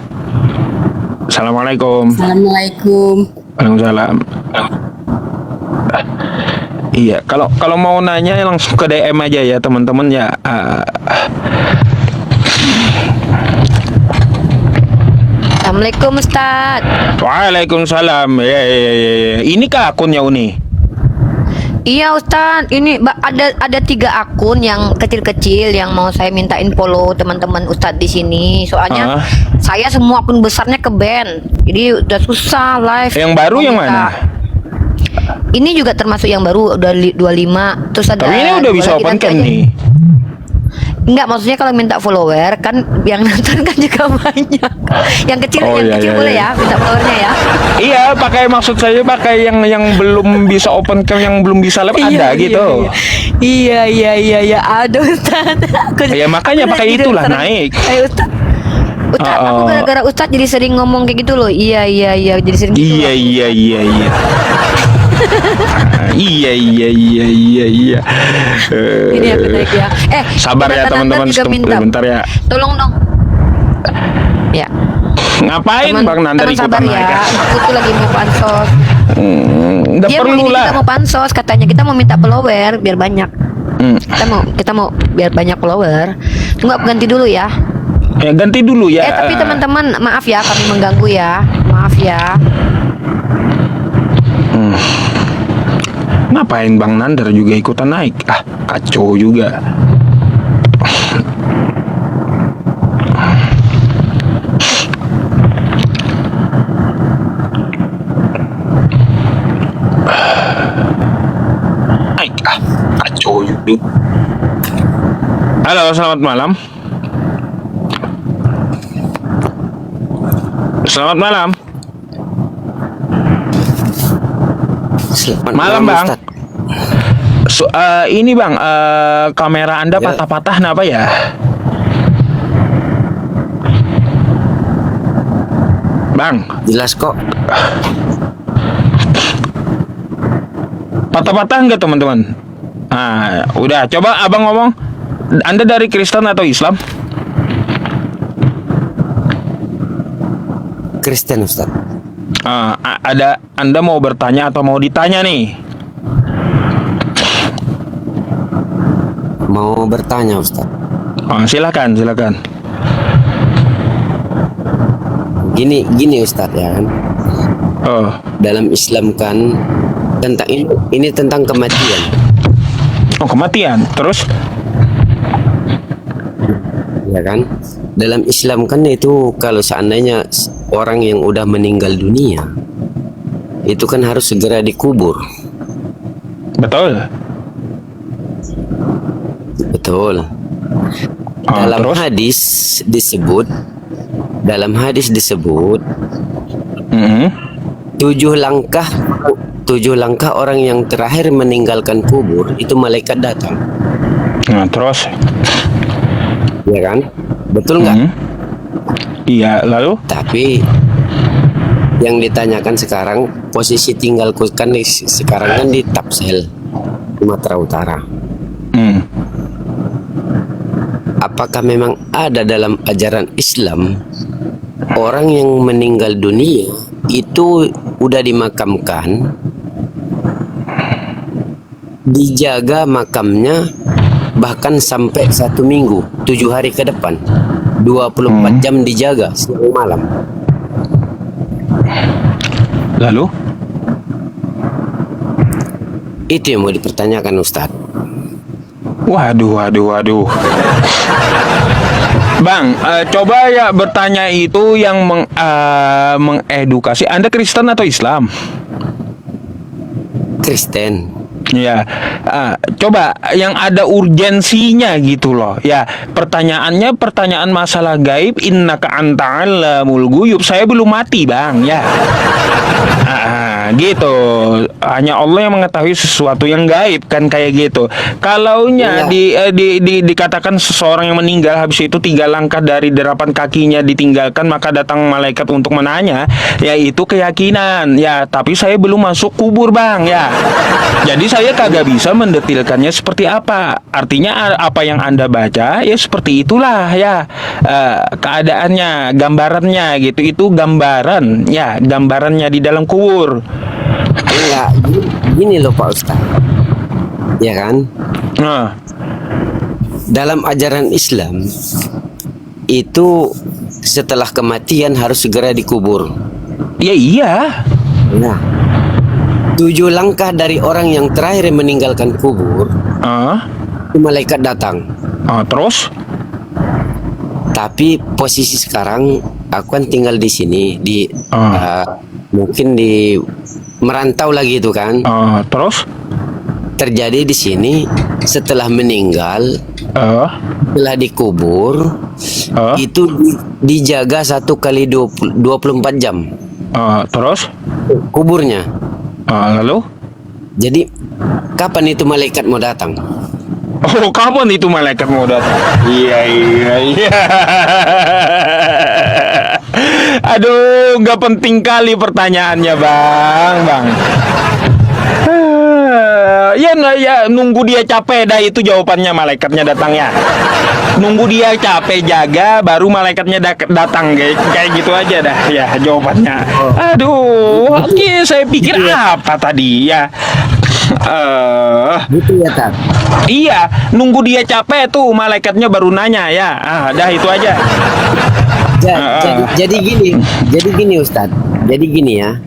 Assalamualaikum. Assalamualaikum. Waalaikumsalam. Iya, kalau mau nanya langsung ke DM aja ya teman-teman ya. Assalamualaikum Ustaz. Waalaikumsalam. Ya. Ini kah akunnya Uni? Iya Ustaz, ini ada 3 akun yang kecil-kecil yang mau saya mintain follow teman-teman Ustaz di sini. Soalnya saya semua akun besarnya ke ban, jadi udah susah live. Yang baru Mau yang minta. mana? Ini juga termasuk yang baru, udah 25. Terus ada. Tapi ini udah 2 bisa lagi, open nanti cam aja. nih. Enggak, maksudnya kalau minta follower kan yang nonton kan juga banyak. Yang kecil, boleh ya, minta followernya ya. Iya, maksud saya pakai yang belum bisa open cam, yang belum bisa live ada gitu. Iya, ada Ustaz. Ya makanya pakai itulah naik. Ustaz, aku gara-gara Ustaz jadi sering ngomong kayak gitu loh. Iya, jadi sering gitu. Iya. Iya. Ini aku naik ya. Sabar ya teman-teman, bentar ya. Tolong dong. Ya. Ngapain Bang Nandar teman ikutan sabar naik? ya. Aku tuh lagi mau pansos. Udah Dia perlu kita lah. mau pansos, katanya kita mau minta follower biar banyak. Kita mau biar banyak follower. Tunggu, aku ganti dulu ya. Ya ganti dulu ya. Tapi teman-teman maaf ya kami mengganggu ya. Maaf ya. Ngapain Bang Nandar juga ikutan naik? Kacau juga. Naik, kacau juga. Halo, selamat malam. Selamat malam. Selamat Malam Bang. Ustaz. Ini Bang, kamera Anda patah-patah kenapa ya? Bang, Jelas kok. patah-patah enggak teman-teman? Udah, coba Abang ngomong. Anda dari Kristen atau Islam? Kristen Ustaz. Ada Anda mau bertanya atau mau ditanya nih? Mau bertanya Ustaz. Silakan. Gini Ustaz ya kan. Dalam Islam kan tentang ini tentang kematian. Kematian. Terus? Ya kan? Dalam Islam kan itu kalau seandainya orang yang udah meninggal dunia itu kan harus segera dikubur. Betul. betul. Ah, Dalam terus? hadis disebut Mm-mm. 7 langkah orang yang terakhir meninggalkan kubur itu malaikat datang, Nah, terus? ya kan? Betul nggak? Mm. Iya, lalu? Tapi yang ditanyakan sekarang posisi tinggalku kan sekarang kan di Tapsel, Sumatera Utara. Mm. Apakah memang ada dalam ajaran Islam orang yang meninggal dunia itu udah dimakamkan, dijaga makamnya bahkan sampai 1 minggu, 7 hari ke depan, 24 jam dijaga siang malam? Lalu? Itu yang mau dipertanyakan Ustadz. Waduh. Bang, coba ya bertanya itu yang mengedukasi. Anda Kristen atau Islam? Kristen. Ya, coba yang ada urgensinya gitu loh. Ya, pertanyaannya pertanyaan masalah gaib. Innaka anta alamul ghuyub. Saya belum mati, Bang. Ya, gitu. Hanya Allah yang mengetahui sesuatu yang gaib kan kayak gitu. Kalaunya dikatakan seseorang yang meninggal habis itu 3 langkah dari derapan kakinya ditinggalkan maka datang malaikat untuk menanya, yaitu keyakinan. Ya, tapi saya belum masuk kubur, Bang. Ya, jadi saya kagak bisa mendetilkannya seperti apa. Artinya apa yang Anda baca ya seperti itulah ya, keadaannya, gambarannya gitu. Itu gambaran ya, gambarannya di dalam kubur. Enggak, gini loh Pak Ustadz, ya kan? Nah, Dalam ajaran Islam itu setelah kematian harus segera dikubur. ya iya. Nah, 7 langkah dari orang yang terakhir meninggalkan kubur, itu malaikat datang. Terus? Tapi posisi sekarang aku kan tinggal di sini mungkin di merantau lagi itu kan. Terus? Terjadi di sini setelah meninggal, setelah dikubur, itu dijaga 1 kali 24 jam. Terus? Kuburnya. Lalu? Jadi kapan itu malaikat mau datang? Oh, kapan itu malaikat mau datang? Iya. Aduh, nggak penting kali pertanyaannya, Bang. Ya, nunggu dia capek dah itu jawabannya malaikatnya datang ya. Nunggu dia capek jaga baru malaikatnya datang kayak gitu aja dah ya jawabannya. Aduh, oke, saya pikir apa tadi ya. Gitu ya Tat? Iya, nunggu dia capek tuh malaikatnya baru nanya ya. Dah itu aja. Jadi gini Ustadz. Jadi gini ya.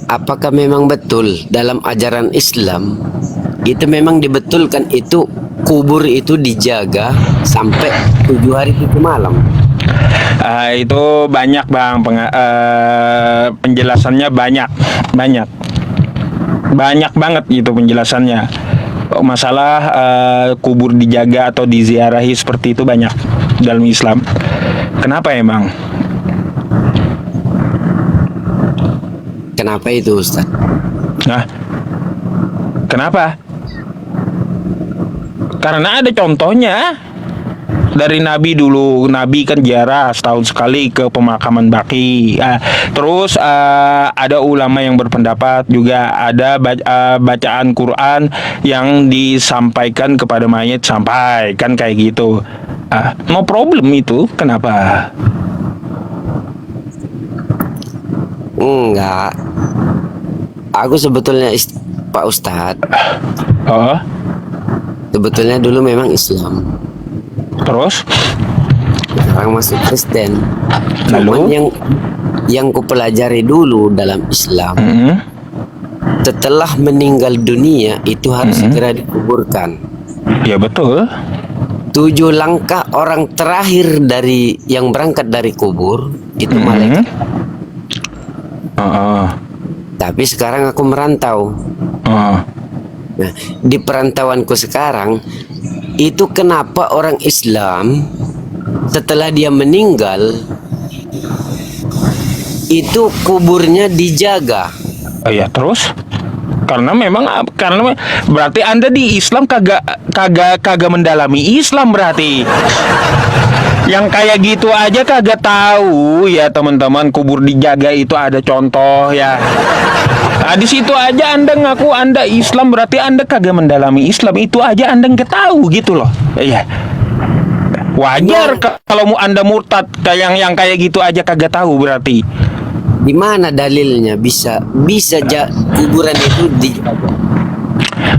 Apakah memang betul dalam ajaran Islam itu memang dibetulkan itu kubur itu dijaga sampai 7 hari 7 malam? Itu banyak Bang, penjelasannya banyak banget gitu penjelasannya. Masalah kubur dijaga atau diziarahi seperti itu banyak dalam Islam. Kenapa emang? Kenapa itu Ustaz? Nah, kenapa? Karena ada contohnya dari Nabi dulu. Nabi kan ziarah setahun sekali ke pemakaman Baqi. Terus ada ulama yang berpendapat juga ada bacaan Quran yang disampaikan kepada mayat sampai kan kayak gitu. No problem itu. Kenapa? Enggak. Aku sebetulnya Pak Ustadz. Sebetulnya dulu memang Islam. Terus? Sekarang masuk Kristen. Lalu? Cuman yang kupelajari dulu dalam Islam, setelah meninggal dunia itu harus segera dikuburkan. Ya betul. 7 langkah orang terakhir dari yang berangkat dari kubur itu malaikat. Tapi sekarang aku merantau. Nah, di perantauanku sekarang itu kenapa orang Islam setelah dia meninggal itu kuburnya dijaga? Oh ya, terus? Karena berarti Anda di Islam kagak mendalami Islam berarti. Yang kayak gitu aja kagak tahu ya teman-teman, kubur dijaga itu ada contoh ya. Nah, di situ aja Anda ngaku Anda Islam, berarti Anda kagak mendalami Islam. Itu aja Anda nggak tahu gitu loh. Iya. Wajar kalau Anda murtad yang kayak gitu aja kagak tahu berarti. Di mana dalilnya bisa kuburan itu dijaga?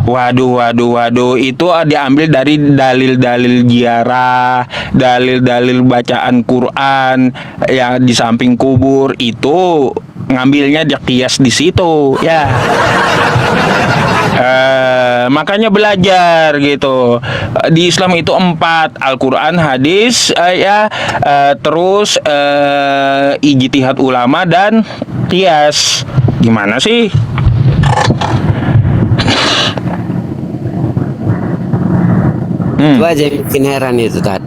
Waduh, itu diambil dari dalil-dalil ziarah, dalil-dalil bacaan Quran yang di samping kubur itu ngambilnya dia kias di situ, ya. Makanya belajar gitu. Di Islam itu 4: Al-Quran, hadis, terus ijtihad ulama dan kias. Gimana sih? Itu aja yang bikin heran itu tadi.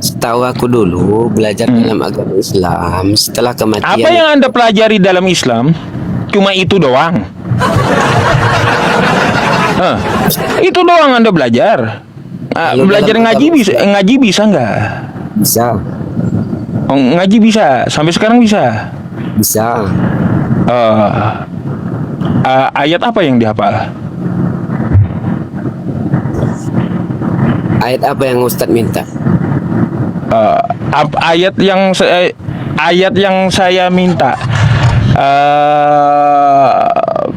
Setahu aku dulu belajar dalam agama Islam setelah kematian. Apa yang Anda pelajari dalam Islam? Cuma itu doang. Itu doang Anda belajar. Belajar ngaji bisa nggak? Bisa. Oh, ngaji bisa. Sampai sekarang bisa. Bisa. Ayat apa yang dihafal? Ayat apa yang Ustadz minta? Ayat yang saya minta.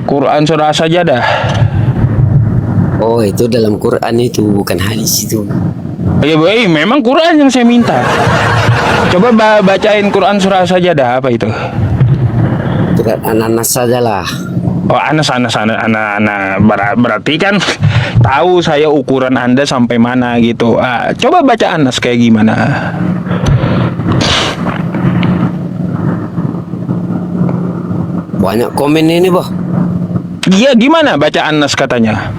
Quran surah Sajadah. Oh, itu dalam Quran itu, bukan hadis itu. Ya, memang Quran yang saya minta. Coba bacain Quran surah Sajadah, apa itu? Surat An-Nas sajalah. Oh, anak. Berarti kan tahu saya ukuran Anda sampai mana gitu. Coba baca Anas kayak gimana. Banyak komen ini, Boh. Iya, gimana baca Anas katanya?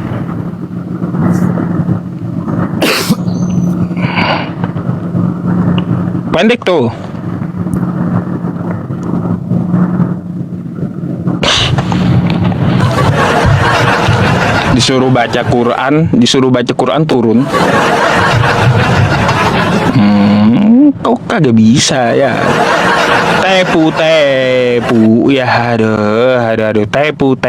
Pendek tuh. Disuruh baca Quran turun. Kok kagak bisa ya? Tepu ya, aduh, tepu.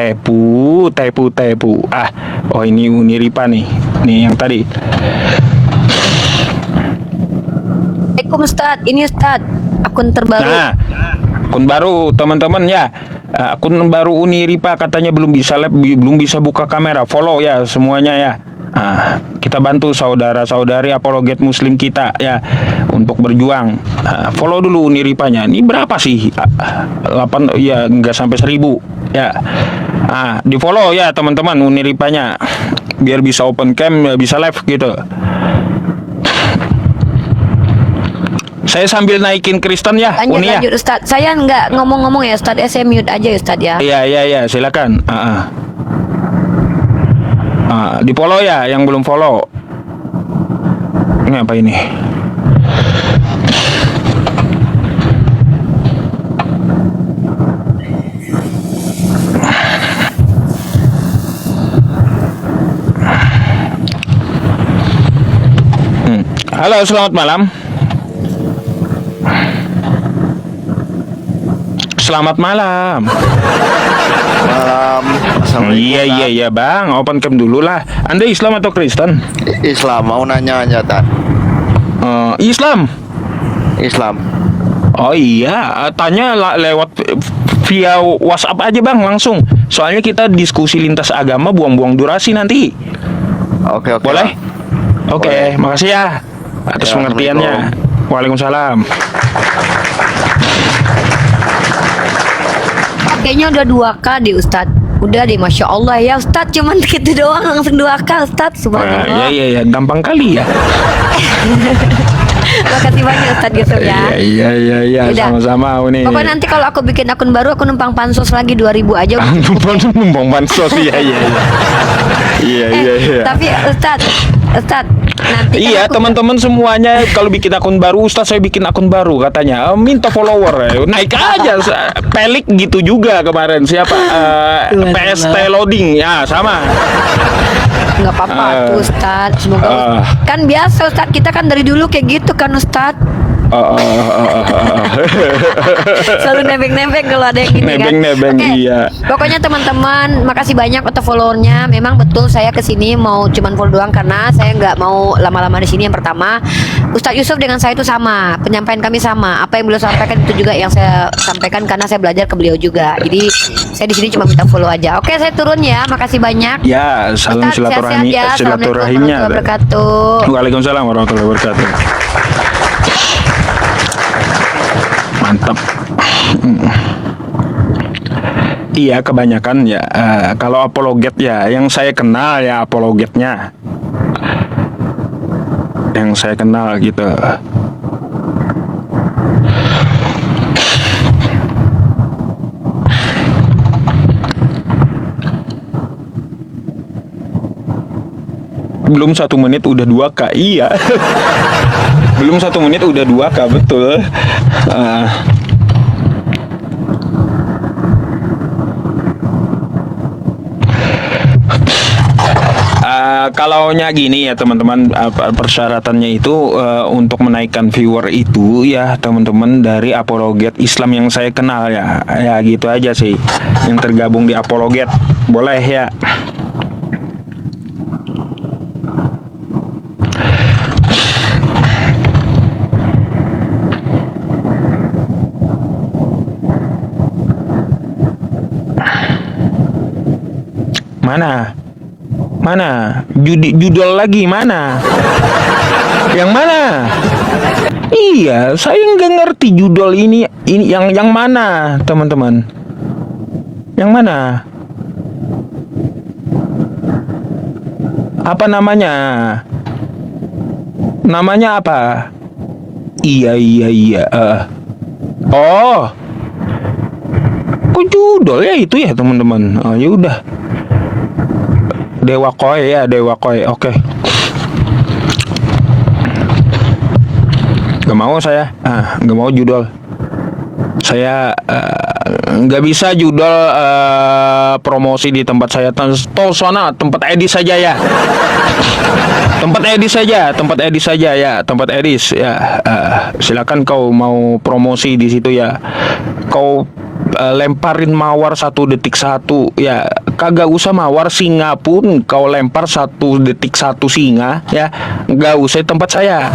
Oh ini Uniripa nih yang tadi. Assalamualaikum Ustadz, ini Ustadz akun terbaru. Nah, akun baru teman-teman ya. Akun baru Uniripa katanya belum bisa buka kamera. Follow ya semuanya ya. Kita bantu saudara-saudari apologet muslim kita ya untuk berjuang. Follow dulu Uniripanya. Ini berapa sih? 8 ya, nggak sampai 1000 ya. Di follow ya teman-teman Uniripanya biar bisa open cam, bisa live gitu. Saya sambil naikin Kristen ya, Lanjut Ustadz. Saya nggak ngomong-ngomong ya Ustadz, saya mute aja ya Ustadz ya. Iya, silakan. Di follow ya, yang belum follow. Ini apa ini? Halo, selamat malam. Selamat malam. Malam. Iya bang, open cam dulu lah. Anda Islam atau Kristen? Islam, mau nanya aja Tan. Islam. Oh iya, tanya lewat via WhatsApp aja bang, langsung. Soalnya kita diskusi lintas agama, buang-buang durasi nanti. Oke. Boleh? Oke, makasih ya atas pengertiannya. Waalaikumsalam. Kayaknya udah 2K deh Ustadz. Udah deh, Masya Allah ya Ustadz. Cuman gitu doang langsung 2K Ustadz. Subhanallah. Iya, gampang kali ya. Makasih banyak Ustadz Yusuf ya. Iya, sama-sama Uni. Pokoknya nanti kalau aku bikin akun baru, aku numpang pansos lagi 2000 aja. Numpang pansos, iya. Tapi Ustadz Nanti kan Iya, aku- teman-teman semuanya kalau bikin akun baru, Ustaz saya bikin akun baru katanya. Minta follower, naik aja. Pelik gitu juga kemarin. Siapa? PST loading, ya sama. nggak apa-apa tuh Ustaz. Semoga kan biasa Ustaz, kita kan dari dulu kayak gitu kan Ustaz. Selalu nebeng-nebeng kalau ada yang gini kan. Nebeng-nebeng, Oke. iya. Pokoknya teman-teman, makasih banyak untuk followernya. Memang betul saya kesini mau cuman follow doang karena saya nggak mau lama-lama di sini. Yang pertama, Ustadz Yusuf dengan saya itu sama, penyampaian kami sama. Apa yang beliau sampaikan itu juga yang saya sampaikan karena saya belajar ke beliau juga. Jadi saya di sini cuma minta follow aja. Oke, saya turun ya. Makasih banyak. Ya, salam Ustadz, silaturahmi, sehat-sehat ya. Assalamualaikum silaturahimnya. warahmatullahi wabarakatuh. Waalaikumsalam warahmatullahi wabarakatuh. Mantap. Iya, kebanyakan ya kalau apologet ya yang saya kenal ya apologetnya. Yang saya kenal gitu. Belum 1 menit udah 2K. Iya. Belum 1 menit udah 2K, betul. Kalaunya gini ya teman-teman, persyaratannya itu untuk menaikkan viewer itu ya teman-teman dari apologet Islam yang saya kenal ya. Ya gitu aja sih. Yang tergabung di apologet. Boleh ya. Mana? Mana? Judul lagi mana? Yang mana? Iya, saya nggak ngerti judul ini yang mana, teman-teman? Yang mana? Apa namanya? Namanya apa? Iya. Oh. Kok judul ya itu ya, teman-teman? Oh, ya udah. Dewa Koi ya, Dewa Koi. Oke. Gak mau saya. Gak mau judul. Saya nggak bisa judul promosi di tempat saya. Tosona tempat edis saja ya. Tempat edis saja ya. Tempat edis ya. Silakan kau mau promosi di situ ya. Kau lemparin mawar 1 detik 1 ya, kagak usah mawar singa pun kau lempar 1 detik 1 singa ya, nggak usah di tempat saya.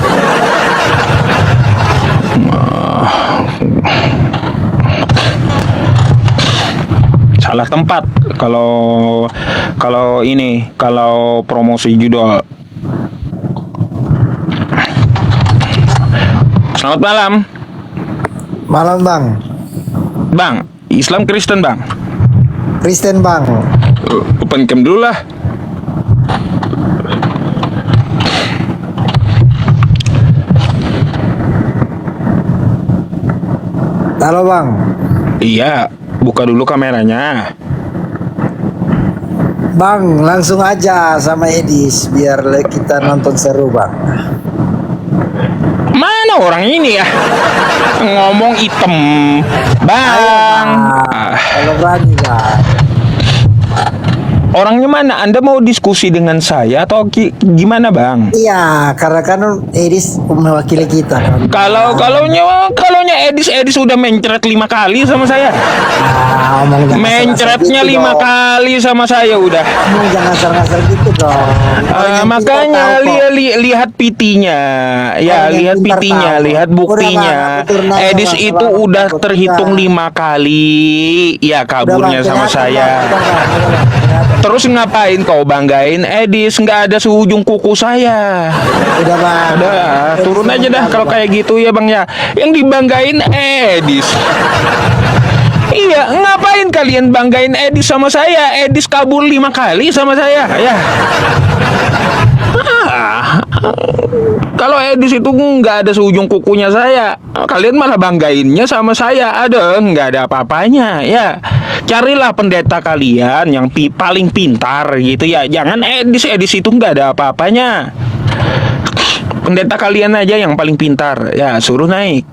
Salah tempat kalau ini, kalau promosi judul. Selamat malam. Malam bang. Bang, Islam Kristen bang? Kristen bang. Open cam dulu lah. Halo bang. Iya, buka dulu kameranya. Bang, langsung aja sama Edis biar kita nonton seru bang. Mana orang ini ya? Ngomong item, bang. Kalau berani bang. Orangnya mana? Anda mau diskusi dengan saya atau gimana bang? Iya, karena kan Edis mewakili kita kan. Kalaunya Edis udah mencret 5 kali sama saya. Mencretnya 5 kali sama saya udah. Jangan ngasal-ngasal gitu dong. Makanya lihat PT-nya, ya lihat PT-nya, lihat buktinya. Edis itu udah terhitung 5 kali, ya kaburnya sama saya. Terus ngapain kau banggain Edis? Nggak ada seujung kuku saya. Udah bang. Udah, turun aja dah kalau kayak gitu ya bang ya. Yang dibanggain Edis. Iya, ngapain kalian banggain Edis sama saya? Edis kabur 5 kali sama saya, ya. Kalau Edis itu nggak ada seujung kukunya saya, kalian malah banggainnya sama saya. Ada, nggak ada apa-apanya, ya. Carilah pendeta kalian yang paling pintar gitu ya. Jangan Edis itu nggak ada apa-apanya. pendeta kalian aja yang paling pintar. Ya, suruh naik.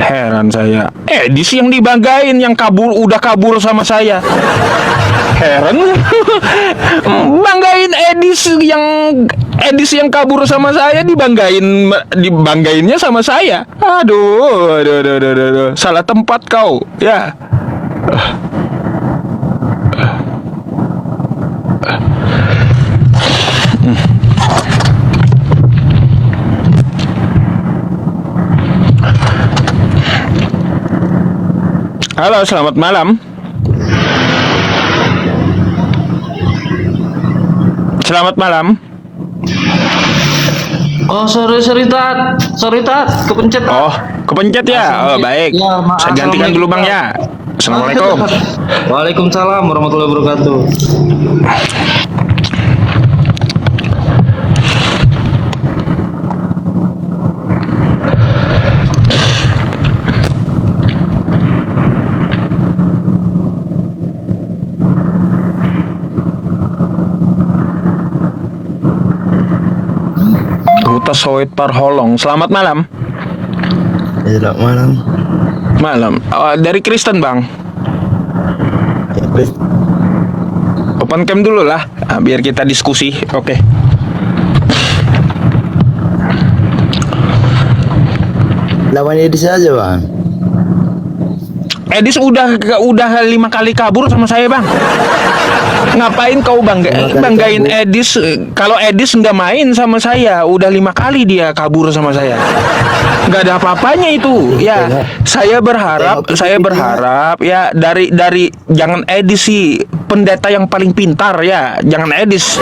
Heran saya. Edis yang dibanggain, yang udah kabur sama saya. Heran. Banggain Edis yang kabur sama saya, dibanggainnya sama saya. Aduh. Salah tempat kau. Ya. Halo, selamat malam. Selamat malam. Oh, sorry Tat, kepencet. Oh, kepencet ya. Oh, baik. Ya, maaf. Saya gantikan dulu Bang ya. Assalamualaikum. Waalaikumsalam warahmatullahi wabarakatuh. Huta Sowit Parholong. Selamat malam. Selamat malam. Malam. Dari Kristen Bang. Open cam dulu lah, biar kita diskusi. Oke. Lawan Edis aja bang. Edis udah 5 kali kabur sama saya Bang. Ngapain kau banggain Edis? Kalau Edis nggak main sama saya, udah 5 kali dia kabur sama saya. Nggak ada apa-apanya itu. Ya, saya berharap ya dari jangan Edis sih, pendeta yang paling pintar ya, jangan Edis.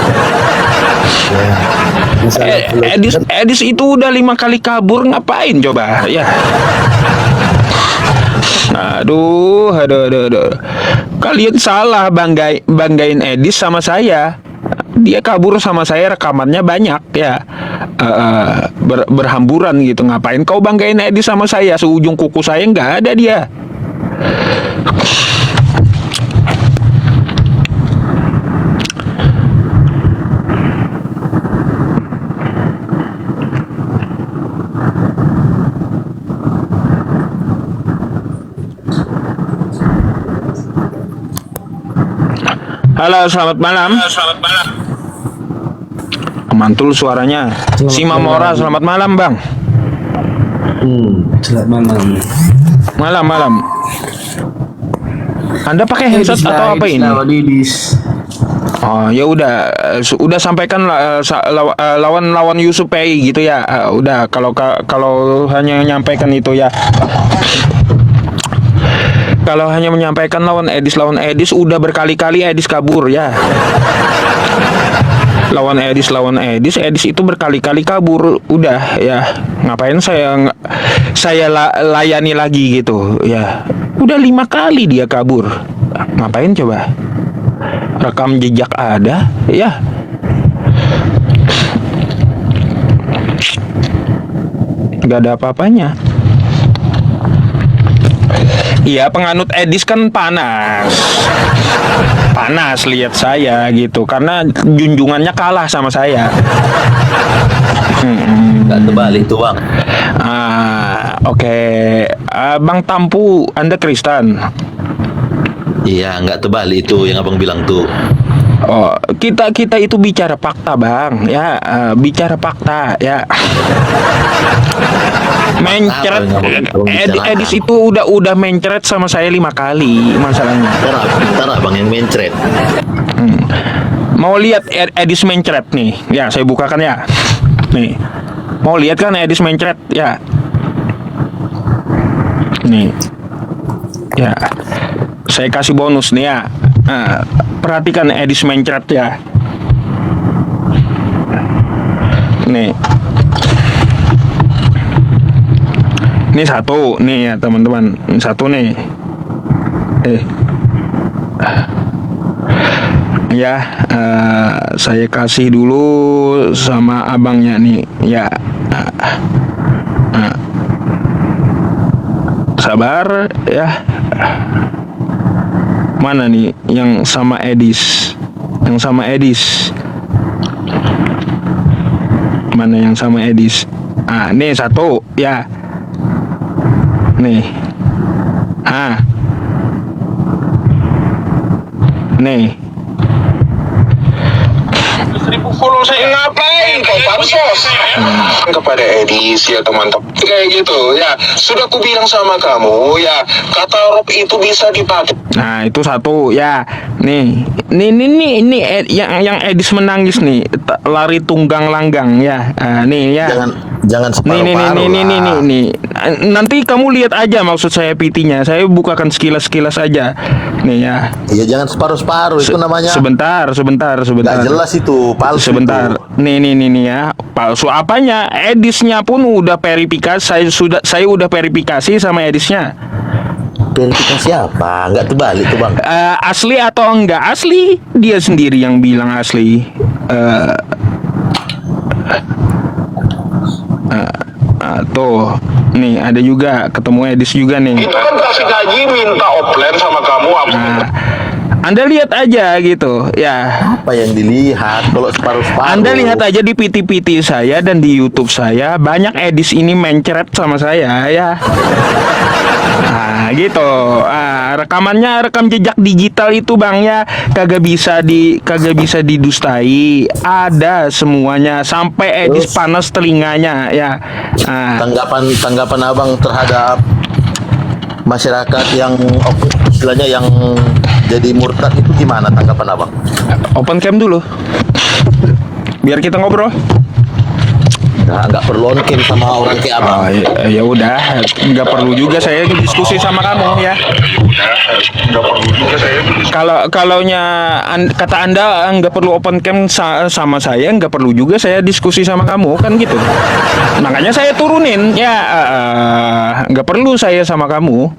Edis itu udah 5 kali kabur, ngapain coba? Ya. Aduh. Kalian salah banggain Edis sama saya. Dia kabur sama saya, rekamannya banyak ya. Berhamburan gitu. Ngapain kau banggain Edis sama saya? Seujung kuku saya nggak ada dia. Halo, selamat malam. Mantul suaranya. Sima Mora, selamat malam, Bang. Selamat malam. Malam. Anda pakai headset atau apa ini? Oh, ya udah sampaikan lawan Yusuf PI gitu ya. Udah kalau hanya menyampaikan itu ya. Kalau hanya menyampaikan lawan Edis udah berkali-kali Edis kabur ya. Lawan Edis itu berkali-kali kabur, udah ya. Ngapain saya layani lagi gitu ya. Udah 5 kali dia kabur. Ngapain coba? Rekam jejak ada ya. Gak ada apa-apanya. Iya, penganut Edis kan panas lihat saya gitu, karena junjungannya kalah sama saya. Gak terbalik tuh Bang. Oke. Bang Tampu, Anda Kristen? Iya, nggak terbalik itu yang abang bilang tuh. Oh, kita itu bicara fakta Bang ya, bicara fakta ya. Mencret Edis itu udah mencret sama saya 5 kali masalahnya. Bentar Bang yang mencret. Mau lihat Edis mencret nih? Ya, saya bukakan ya. Nih. Mau lihat kan Edis mencret ya? Nih. Ya. Saya kasih bonus nih ya. Perhatikan Edis mencret ya. Nih. Ini satu nih ya teman-teman. Ini satu nih. Ya, saya kasih dulu sama abangnya nih ya. Sabar ya. Mana nih yang sama Edis? Yang sama Edis. mana yang sama Edis. Nih satu ya. Nih. Nih. 1000 follow saya ngapain kau pansos kepada Edis ya teman-teman kayak gitu ya. Sudah ku bilang sama kamu ya, kata Rob itu bisa dipakai. Nah itu satu ya. Nih yang Edis menangis nih, lari tunggang langgang ya. Nih ya. Jangan separuh-paruh nih. Nanti kamu lihat aja maksud saya PT-nya. Saya bukakan sekilas aja. Nih ya. Iya jangan separuh-separuh itu namanya. Sebentar. Nggak jelas itu, palsu. Sebentar. Itu. Nih ya. Palsu apanya? Edisnya pun udah verifikasi. Saya udah verifikasi sama Edisnya. Verifikasi apa? Nggak terbalik tuh bang. Asli atau enggak asli? Dia sendiri yang bilang asli. Tuh, nih ada juga ketemu Edis juga nih. Itu kan kasih gaji minta offline sama kamu apa? Anda lihat aja gitu ya. Apa yang dilihat kalau separuh-separuh? Anda lihat aja di PT saya dan di YouTube saya, banyak Edis ini mencret sama saya ya. Gitu. Rekamannya rekam jejak digital itu bang ya, kagak bisa didustai. Ada semuanya sampai Edis panas telinganya ya. Tanggapan abang terhadap masyarakat yang istilahnya yang jadi murtad itu gimana tanggapan abang? Open cam dulu, biar kita ngobrol. Nggak perlu on cam sama orang kayak abang. Ya udah, nggak perlu juga saya diskusi sama kamu ya. Kata Anda nggak perlu open cam sama saya, nggak perlu juga saya diskusi sama kamu kan gitu. Makanya saya turunin ya, nggak perlu saya sama kamu.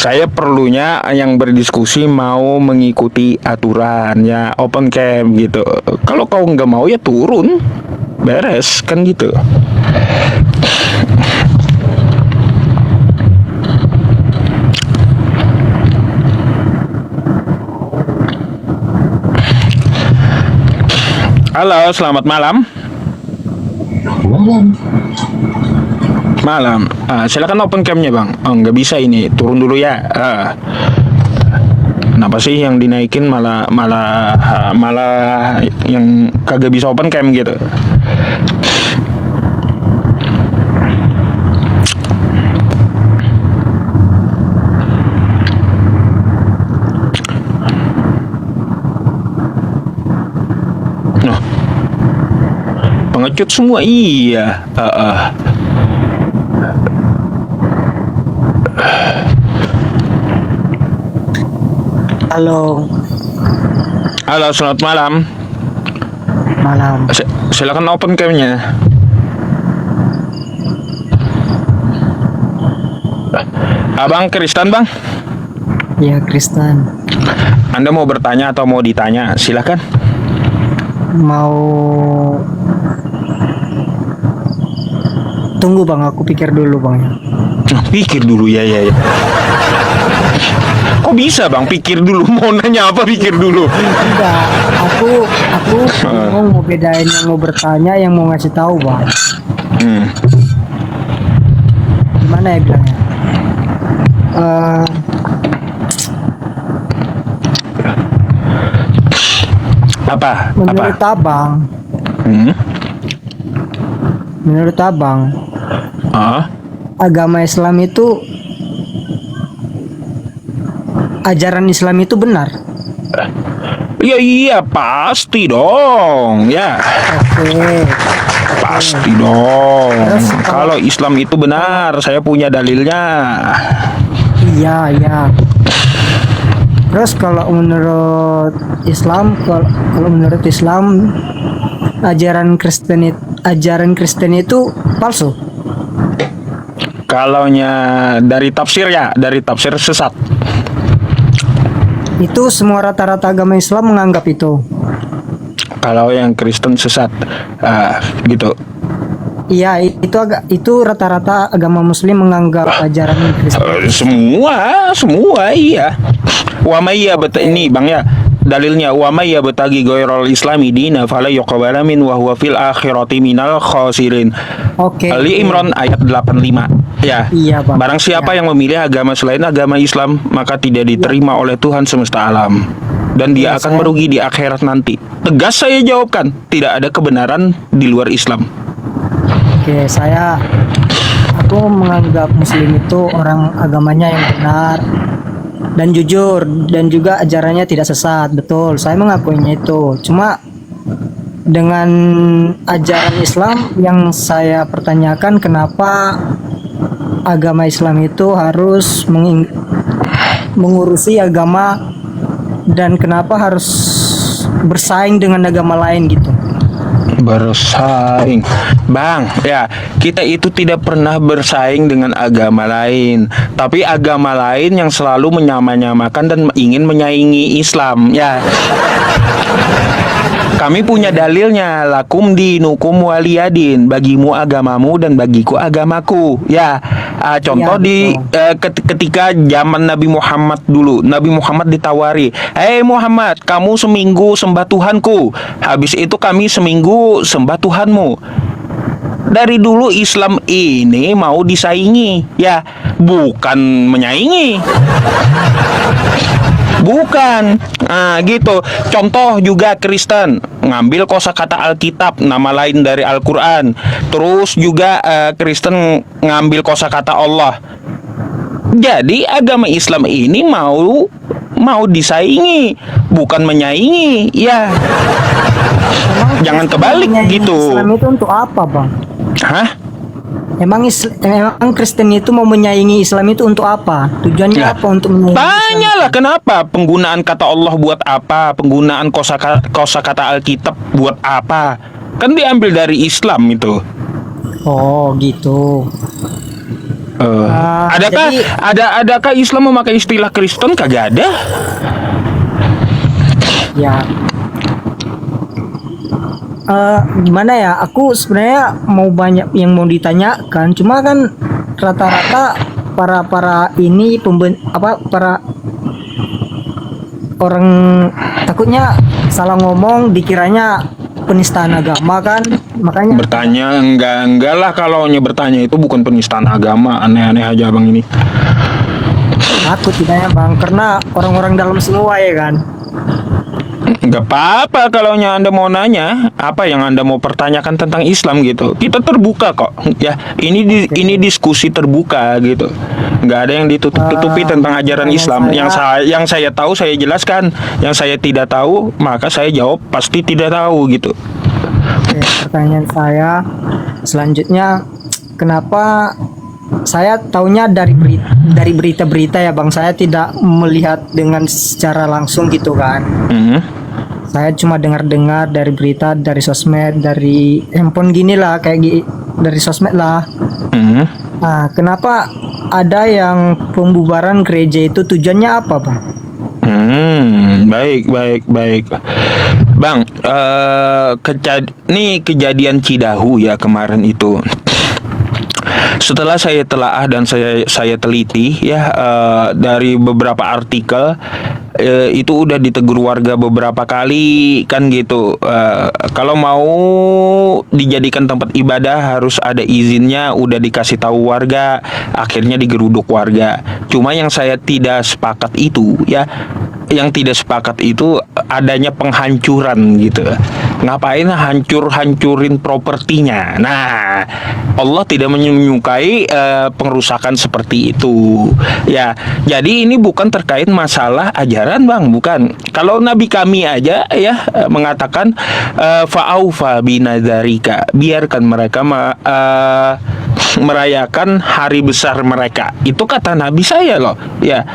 Saya perlunya yang berdiskusi mau mengikuti aturan ya, open cam gitu. Kalau kau nggak mau ya turun, beres kan gitu. Halo, selamat malam. Malam. Silakan open cam-nya bang. Nggak bisa ini, turun dulu ya. Kenapa sih yang dinaikin malah yang kagak bisa open cam gitu? Nah, pengecut semua iya. Halo, selamat malam. Silakan open cam-nya. Abang Kristen bang? Ya Kristen. Anda mau bertanya atau mau ditanya? Silakan. Tunggu bang, aku pikir dulu bang. Pikir dulu ya. Kok bisa bang pikir dulu? Mau nanya apa pikir dulu? Enggak, aku mau bedain yang mau bertanya, yang mau ngasih tahu bang. Gimana ya bilangnya? Menurut abang, agama Islam itu, ajaran Islam itu benar? Ya iya pasti dong ya. Pasti dong. Kalau Islam itu benar, saya punya dalilnya. Iya. Terus kalau menurut Islam, ajaran Kristen itu palsu. Kalaunya dari tafsir sesat. Itu semua rata-rata agama Islam menganggap itu. Kalau yang Kristen sesat, gitu. Iya, itu rata-rata agama Muslim menganggap ajaran Kristen. Semua iya. Wah, iya betul ini bang ya. dalilnya wa may yabtaghi ghairal islami dina fala yuqbala min wa huwa fil akhirati minal khasirin. Oke. Ali Imran ayat 85. Ya. Iya, Bang. Barang siapa yang memilih agama selain agama Islam, maka tidak diterima oleh Tuhan semesta alam dan dia akan merugi di akhirat nanti. Tegas saya jawabkan, tidak ada kebenaran di luar Islam. Oke, aku menganggap Muslim itu orang agamanya yang benar dan jujur dan juga ajarannya tidak sesat. Betul, saya mengakuinya itu. Cuma dengan ajaran Islam yang saya pertanyakan, kenapa agama Islam itu harus mengurusi agama dan kenapa harus bersaing dengan agama lain gitu. Bersaing, Bang, ya kita itu tidak pernah bersaing dengan agama lain, tapi agama lain yang selalu menyamakan dan ingin menyaingi Islam, ya. Kami punya dalilnya, lakum dinukum waliyadin, bagimu agamamu dan bagiku agamaku, ya. Contoh ketika zaman Nabi Muhammad dulu, Nabi Muhammad ditawari, Muhammad, kamu seminggu sembah Tuhanku, habis itu kami seminggu sembah Tuhanmu. Dari dulu Islam ini mau disaingi, ya, bukan menyaingi. Bukan, gitu. Contoh juga Kristen ngambil kosakata Alkitab, nama lain dari Al-Quran. Terus juga Kristen ngambil kosakata Allah. Jadi agama Islam ini mau disaingi, bukan menyaingi, ya. Jangan kebalik gitu. Islam itu untuk apa, Bang? Hah? Emang Kristen itu mau menyaingi Islam itu untuk apa? Tujuannya apa untuk menyaingi Tanyalah kenapa? Penggunaan kata Allah buat apa? Penggunaan kosakata Alkitab buat apa? Kan diambil dari Islam itu. Oh, gitu. Adakah Islam memakai istilah Kristen? Kagak ada. Ya. Gimana ya? Aku sebenarnya mau banyak yang mau ditanyakan, cuma kan rata-rata para orang takutnya salah ngomong, dikiranya penistaan agama kan, makanya bertanya. Enggak lah, kalau bertanya itu bukan penistaan agama. Aneh-aneh aja Bang ini. Takut tidaknya Bang, karena orang-orang dalam semua ya kan. Nggak apa-apa kalau Anda mau nanya apa yang Anda mau pertanyakan tentang Islam gitu. Kita terbuka kok. Ya, ini diskusi terbuka gitu. Nggak ada yang ditutup-tutupi tentang ajaran Islam. Yang saya tahu saya jelaskan. Yang saya tidak tahu maka saya jawab pasti tidak tahu gitu. Oke, pertanyaan saya selanjutnya, kenapa saya taunya dari berita-berita ya Bang, saya tidak melihat dengan secara langsung gitu kan. Saya cuma dengar-dengar dari berita, dari sosmed, dari handphone gini lah, dari sosmed lah. Nah, kenapa ada yang pembubaran gereja itu tujuannya apa Bang? Baik Bang, kejadian Cidahu ya kemarin itu. Setelah saya telaah dan saya teliti ya, dari beberapa artikel, itu udah ditegur warga beberapa kali kan gitu. Kalau mau dijadikan tempat ibadah harus ada izinnya, udah dikasih tahu warga, akhirnya digeruduk warga. Cuma yang saya tidak sepakat itu ya, yang tidak sepakat itu adanya penghancuran gitu. Ngapain hancurin propertinya? Nah, Allah tidak menyukai pengrusakan seperti itu. Ya, jadi ini bukan terkait masalah ajaran Bang, bukan. Kalau Nabi kami aja ya mengatakan fa'aufa binadzarika, biarkan mereka merayakan hari besar mereka. Itu kata Nabi saya loh. Ya.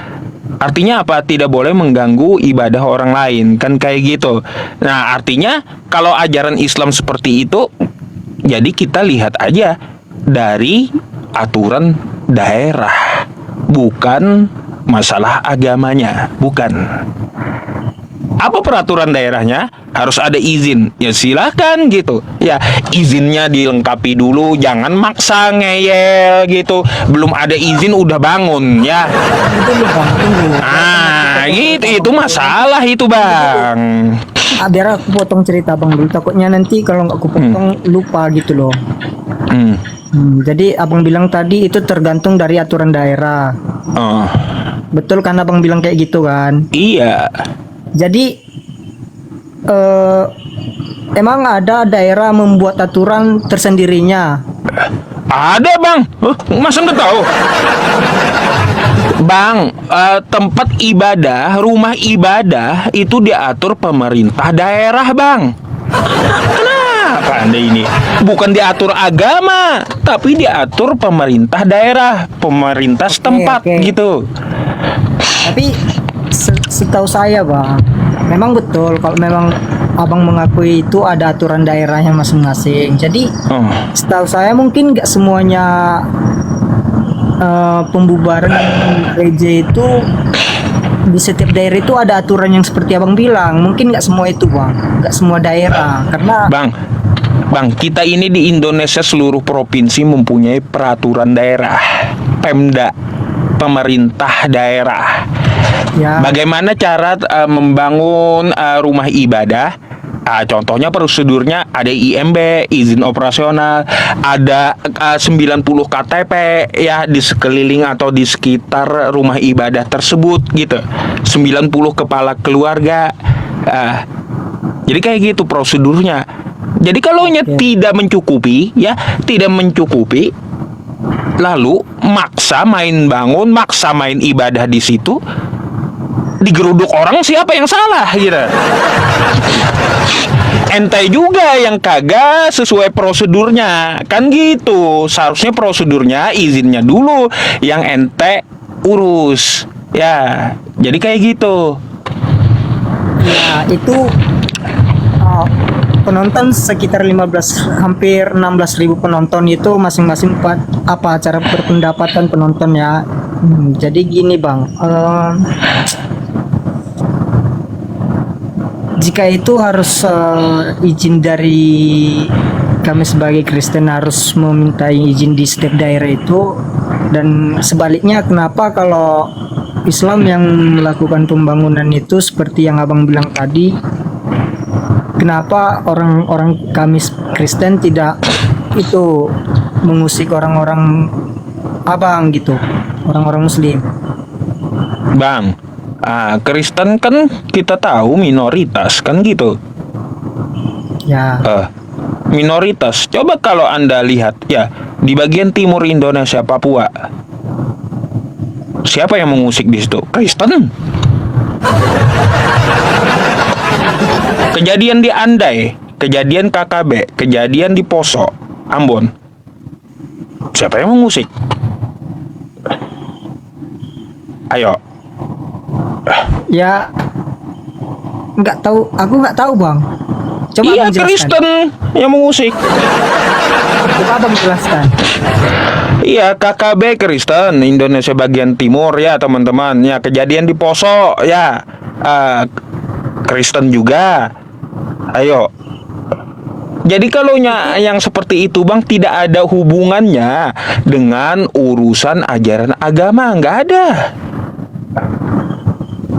Artinya apa? Tidak boleh mengganggu ibadah orang lain, kan kayak gitu. Nah, artinya kalau ajaran Islam seperti itu, jadi kita lihat aja dari aturan daerah, bukan masalah agamanya, bukan. Apa peraturan daerahnya? Harus ada izin. Ya silakan gitu. Ya, izinnya dilengkapi dulu, jangan maksa ngeyel gitu. Belum ada izin udah bangun ya. Nah gitu, itu masalah itu bang. Biar aku potong cerita bang dulu, takutnya nanti kalau nggak aku potong lupa gitu loh. Jadi abang bilang tadi itu tergantung dari aturan daerah. Betul kan abang bilang kayak gitu kan? Iya. Jadi emang ada daerah membuat aturan tersendirinya. Ada bang, masa nggak tahu? Bang, tempat ibadah, rumah ibadah itu diatur pemerintah daerah bang. Kenapa anda ini? Bukan diatur agama, tapi diatur pemerintah daerah, pemerintah setempat gitu. Tapi setahu saya bang, memang betul kalau memang abang mengakui itu ada aturan daerahnya masing-masing. Jadi setahu saya mungkin nggak semuanya pembubaran gereja itu di setiap daerah itu ada aturan yang seperti abang bilang. Mungkin nggak semua itu bang, nggak semua daerah karena Bang, kita ini di Indonesia seluruh provinsi mempunyai peraturan daerah, Pemda, pemerintah daerah. Ya. Bagaimana cara membangun rumah ibadah? Contohnya prosedurnya ada IMB, izin operasional, ada 90 KTP ya di sekeliling atau di sekitar rumah ibadah tersebut gitu. 90 kepala keluarga. Jadi kayak gitu prosedurnya. Jadi kalau tidak mencukupi ya, tidak mencukupi, lalu maksa main bangun, maksa main ibadah di situ, digeruduk orang, siapa yang salah gitu. Ente juga yang kagak sesuai prosedurnya, kan gitu. Seharusnya prosedurnya, izinnya dulu yang ente urus ya. Jadi kayak gitu. Ya itu penonton sekitar hampir 16.000 penonton itu masing-masing acara berpendapatan penonton ya. Jadi gini bang, jika itu harus izin dari kami sebagai Kristen harus meminta izin di setiap daerah itu, dan sebaliknya kenapa kalau Islam yang melakukan pembangunan itu seperti yang abang bilang tadi, kenapa orang-orang kami Kristen tidak itu mengusik orang-orang abang gitu, orang-orang Muslim? Bang, Kristen kan kita tahu minoritas kan gitu. Ya. Minoritas. Coba kalau Anda lihat ya di bagian timur Indonesia, Papua, siapa yang mengusik di situ? Kristen. Kejadian di Andai, kejadian KKB, kejadian di Poso, Ambon, siapa yang mengusik? Ayo. Ya, nggak tahu, aku nggak tahu bang. Coba iya, abang jelaskan. Kristen yang mengusik. Coba abang jelaskan. Iya, KKB Kristen Indonesia bagian timur ya teman-teman. Ya kejadian di Poso ya Kristen juga. Ayo. Jadi kalau yang seperti itu bang tidak ada hubungannya dengan urusan ajaran agama, nggak ada.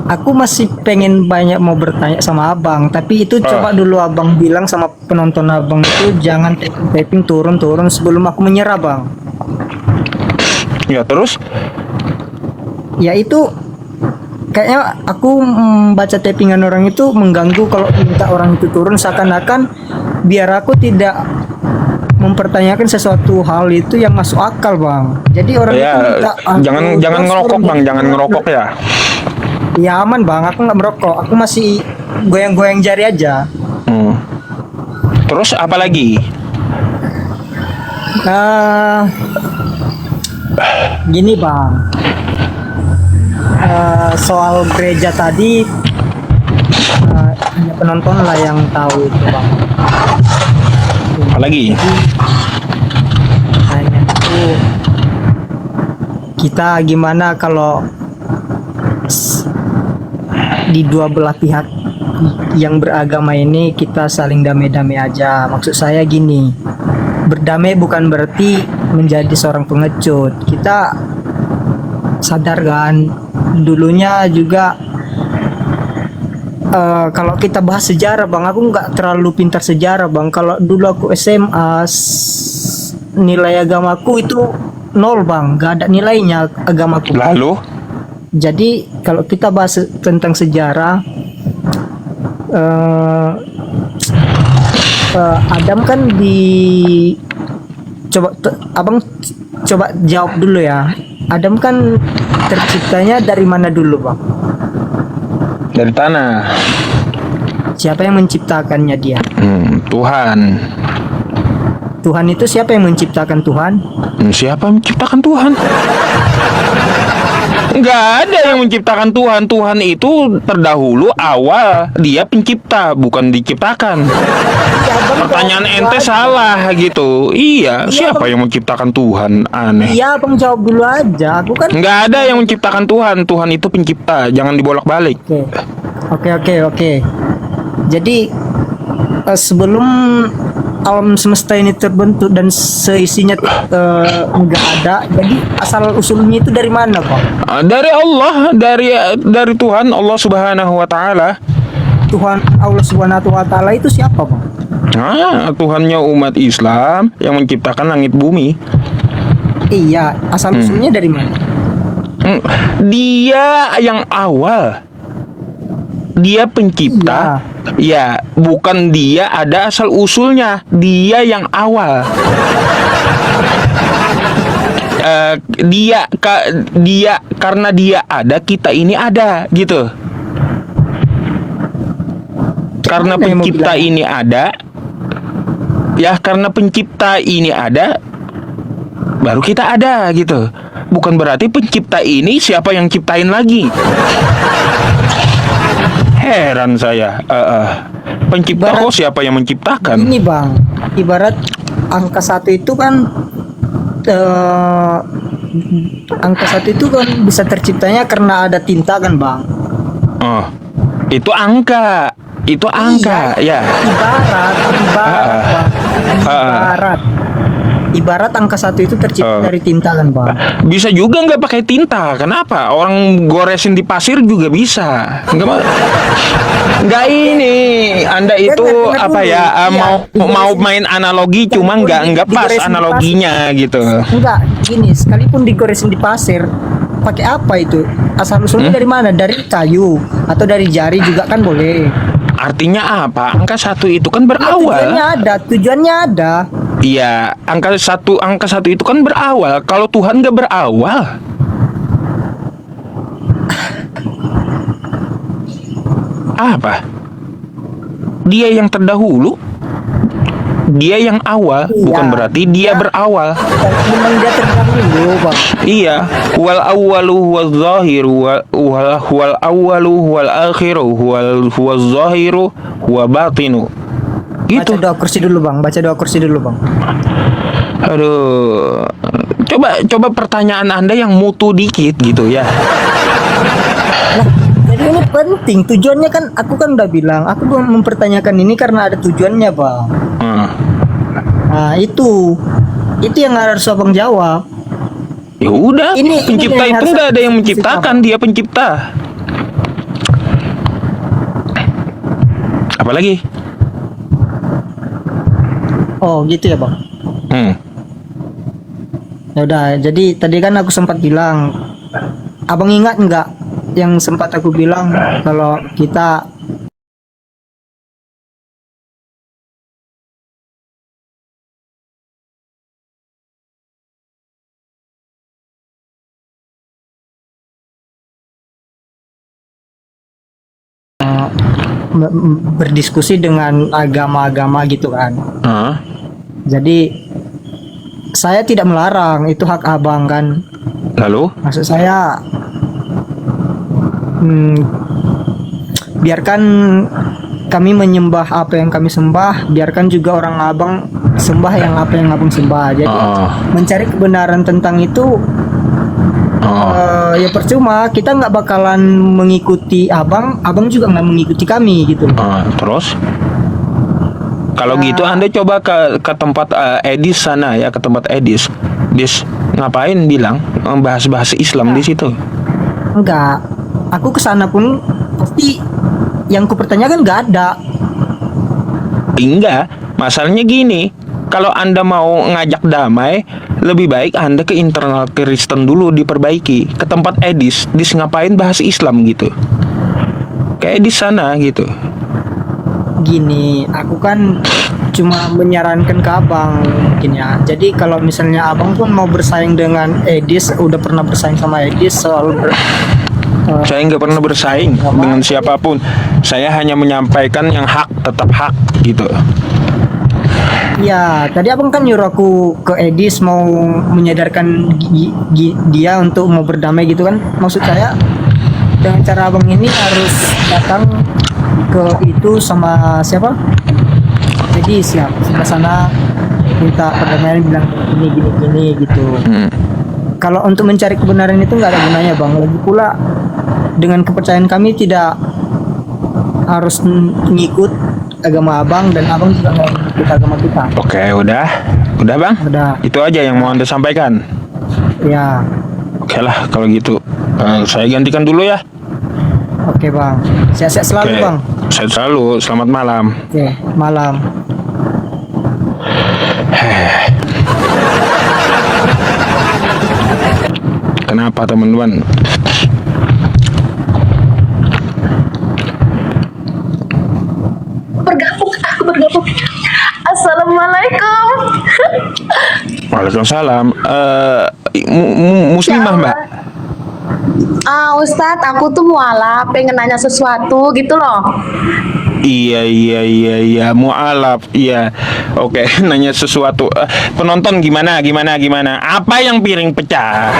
Aku masih pengen banyak mau bertanya sama abang, tapi itu coba dulu abang bilang sama penonton abang itu jangan typing turun-turun sebelum aku menyerah bang. Ya terus? Ya itu kayaknya aku baca typingan orang itu mengganggu kalau minta orang itu turun, seakan-akan biar aku tidak mempertanyakan sesuatu hal itu yang masuk akal bang. Jadi orang ya, itu minta jangan ngerokok bang, jangan ngerokok ya. Ya aman bang, aku nggak merokok, aku masih goyang-goyang jari aja. Terus apa lagi? Gini bang, soal gereja tadi, penonton lah yang tahu itu bang. Apa lagi? Hanya itu kita gimana kalau di dua belah pihak yang beragama ini kita saling damai-damai aja. Maksud saya gini, berdamai bukan berarti menjadi seorang pengecut. Kita sadar kan, dulunya juga kalau kita bahas sejarah bang, aku nggak terlalu pintar sejarah bang. Kalau dulu aku SMA, nilai agamaku itu 0 bang, nggak ada nilainya agamaku. Lalu? Jadi kalau kita bahas tentang sejarah, Adam kan abang coba jawab dulu ya. Adam kan terciptanya dari mana dulu bang? Dari tanah. Siapa yang menciptakannya dia? Tuhan. Tuhan itu siapa yang menciptakan Tuhan? Siapa yang menciptakan Tuhan? Nggak ada yang menciptakan Tuhan. Tuhan itu terdahulu, awal. Dia pencipta, bukan diciptakan. Pertanyaan ente salah gitu. Iya, siapa yang menciptakan Tuhan? Aneh. Iya, abang jawab dulu aja. Aku kan Nggak ada yang menciptakan Tuhan. Tuhan itu pencipta. Jangan dibolak-balik. Oke. Jadi sebelum alam semesta ini terbentuk dan seisinya enggak ada, jadi asal usulnya itu dari mana bang? Dari Allah, dari Tuhan Allah Subhanahu Wa Taala. Tuhan Allah Subhanahu Wa Taala itu siapa bang? Tuhannya umat Islam yang menciptakan langit bumi. Iya, asal usulnya dari mana? Dia yang awal. Dia pencipta. Ya, bukan dia ada asal usulnya. Dia yang awal. Dia karena dia ada, kita ini ada gitu. Karena pencipta ini ada. Ya, karena pencipta ini ada, baru kita ada gitu. Bukan berarti pencipta ini siapa yang ciptain lagi. Heran saya. Pencipta kok siapa yang menciptakan? Ini bang, ibarat angka 1 itu kan bisa terciptanya karena ada tinta kan bang? Itu angka. Itu angka, iya, ya. Ibarat angka 1 itu tercipta dari tinta kan bang? Bisa juga nggak pakai tinta. Kenapa? Orang goresin di pasir juga bisa. Nggak ini. Anda itu apa ya? Mau main analogi, cuma nggak pas analoginya gitu. Enggak, gini. Sekalipun digoresin di pasir, pakai apa itu? Asal usulnya dari mana? Dari kayu atau dari jari juga kan boleh. Artinya apa? Angka 1 itu kan berawal. Tujuannya ada. Iya, angka satu itu kan berawal. Kalau Tuhan nggak berawal, apa? Dia yang terdahulu, dia yang awal, bukan berarti dia berawal. Memang dia terdahulu, bang. Iya, wal awwalu huwaz zahiru wal awwalu huwal akhiru huwaz zahiru huwa batinu. Gitu. Baca doa kursi dulu bang. Aduh, coba pertanyaan Anda yang mutu dikit gitu ya. Jadi ini penting, tujuannya kan aku kan udah bilang, aku mempertanyakan ini karena ada tujuannya bang. Nah itu yang harus abang jawab. Ya udah, pencipta itu nggak ada yang menciptakan, dia pencipta. Apalagi? Oh gitu ya bang. Ya udah, jadi tadi kan aku sempat bilang, abang ingat nggak yang sempat aku bilang kalau kita berdiskusi dengan agama-agama gitu kan. Jadi saya tidak melarang, itu hak abang kan. Lalu? Maksud saya biarkan kami menyembah apa yang kami sembah, biarkan juga orang abang sembah yang apa yang abang sembah. Jadi mencari kebenaran tentang itu ya percuma, kita nggak bakalan mengikuti abang juga nggak mengikuti kami gitu. Terus? Kalau gitu Anda coba ke tempat Edis sana ya, ke tempat Edis. Ngapain bilang bahas Islam di situ? Enggak. Aku kesana pun pasti yang kupertanyakan nggak ada. Enggak, masalahnya gini, kalau Anda mau ngajak damai, lebih baik Anda ke internal Kristen dulu diperbaiki. Ke tempat Edis ngapain bahas Islam gitu. Kayak di sana gitu. Gini, aku kan cuma menyarankan ke abang mungkin ya. Jadi kalau misalnya abang pun mau bersaing dengan Edis, udah pernah bersaing sama Edis soal Saya nggak pernah bersaing dengan siapapun. Saya hanya menyampaikan yang hak, tetap hak gitu. ya, tadi abang kan nyuruh aku ke Edis mau menyadarkan dia untuk mau berdamai gitu kan. Maksud saya dengan cara abang ini harus datang ke itu sama siapa? Edis ya, sebelah sana minta perdamaian, bilang gini gitu. Kalau untuk mencari kebenaran itu nggak ada gunanya bang. Lagi pula dengan kepercayaan kami tidak harus ngikut agama abang, dan abang juga nggak ngikut agama kita. Oke, udah bang. Udah. Itu aja yang mau Anda sampaikan. Ya. Oke lah kalau gitu. Saya gantikan dulu ya. Oke bang. Sehat-sehat selalu Oke. bang. Sehat selalu. Selamat malam. Oke, malam. Kenapa teman-teman? Bergabung. Assalamualaikum. Waalaikumsalam. Muslimah mbak? Ustadz, aku tuh mualaf, pengen nanya sesuatu gitu loh. Iya, mualaf. Iya. Oke, nanya sesuatu. Penonton gimana? Apa yang piring pecah?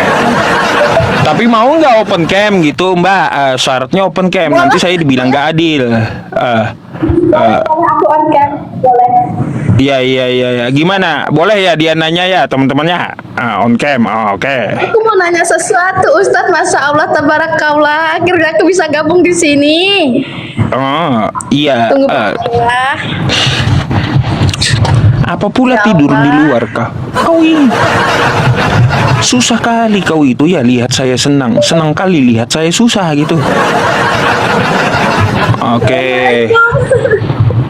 Tapi mau nggak open cam gitu, Mbak? Syaratnya open cam. Nanti saya dibilang nggak adil. Aku on cam, boleh. Iya. Gimana? Boleh ya dia nanya ya teman-temannya? On cam. Oke. Aku mau nanya sesuatu, Ustadz. Masya Allah, tabarakallah. Akhirnya aku bisa gabung di sini. Oh, iya. Tunggu ya. Apa pula tidur di luar kau ini? Susah kali kau itu ya lihat saya senang kali lihat saya susah gitu. Oke.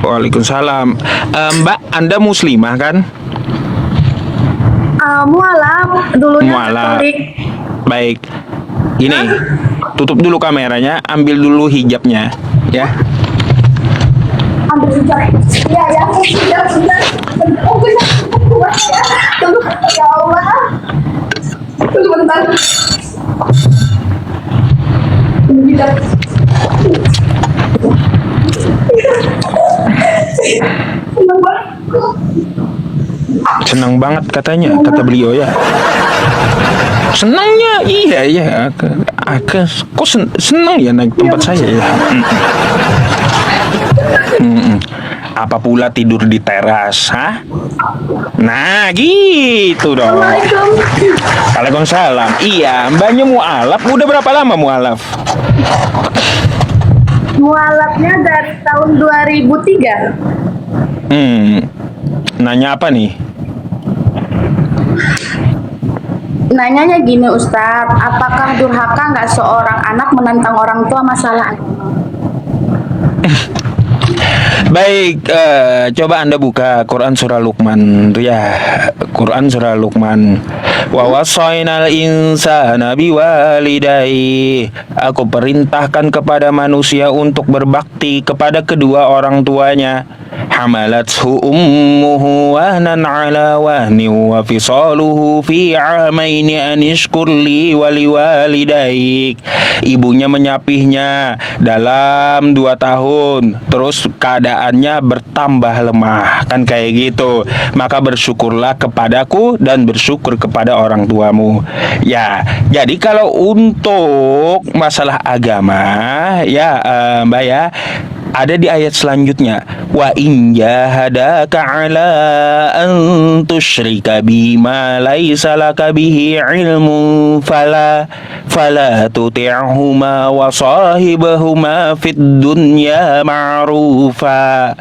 Waalaikumsalam. Mbak, Anda muslimah kan? Mualaf, dulunya Mualaf. Katolik. Baik. Gini, tutup dulu kameranya, ambil dulu hijabnya, ya. Ambil hijab. Iya, ya, sudah. Tunggu, ya Allah. Tunggu bentar. Hijab. Senang banget katanya, kata beliau ya. Senangnya, iya. Kok senang ya naik tempat saya ya. Apa pula tidur di teras, hah? Nah, gitu dong. Waalaikumsalam. Iya, mbaknya mualaf. Udah berapa lama mualaf? Mualafnya dari tahun 2003. Nanya apa nih? Nanyanya gini Ustadz, apakah durhaka nggak seorang anak menantang orang tua masalah agama? Baik, coba Anda buka Quran surah Luqman tuh ya. Quran surah Luqman. Wa wasainal insana biwalidayhi. Aku perintahkan kepada manusia untuk berbakti kepada kedua orang tuanya. Hamalathu ummuhu wahnan ala wahni wa fisaluhu fi amaini anishkur li waliwalidayk. Ibunya menyapihnya dalam 2 tahun, terus keadaannya bertambah lemah, kan kayak gitu. Maka bersyukurlah kepadaku dan bersyukur kepada orang tuamu. Ya, jadi kalau untuk masalah agama ya Mbak ya, ada di ayat selanjutnya, wa in jahadaka ala an tusyrika bima laisa laka bihi ilmun fala tuti'huma wa sahibahuma fid dunya ma'rufa.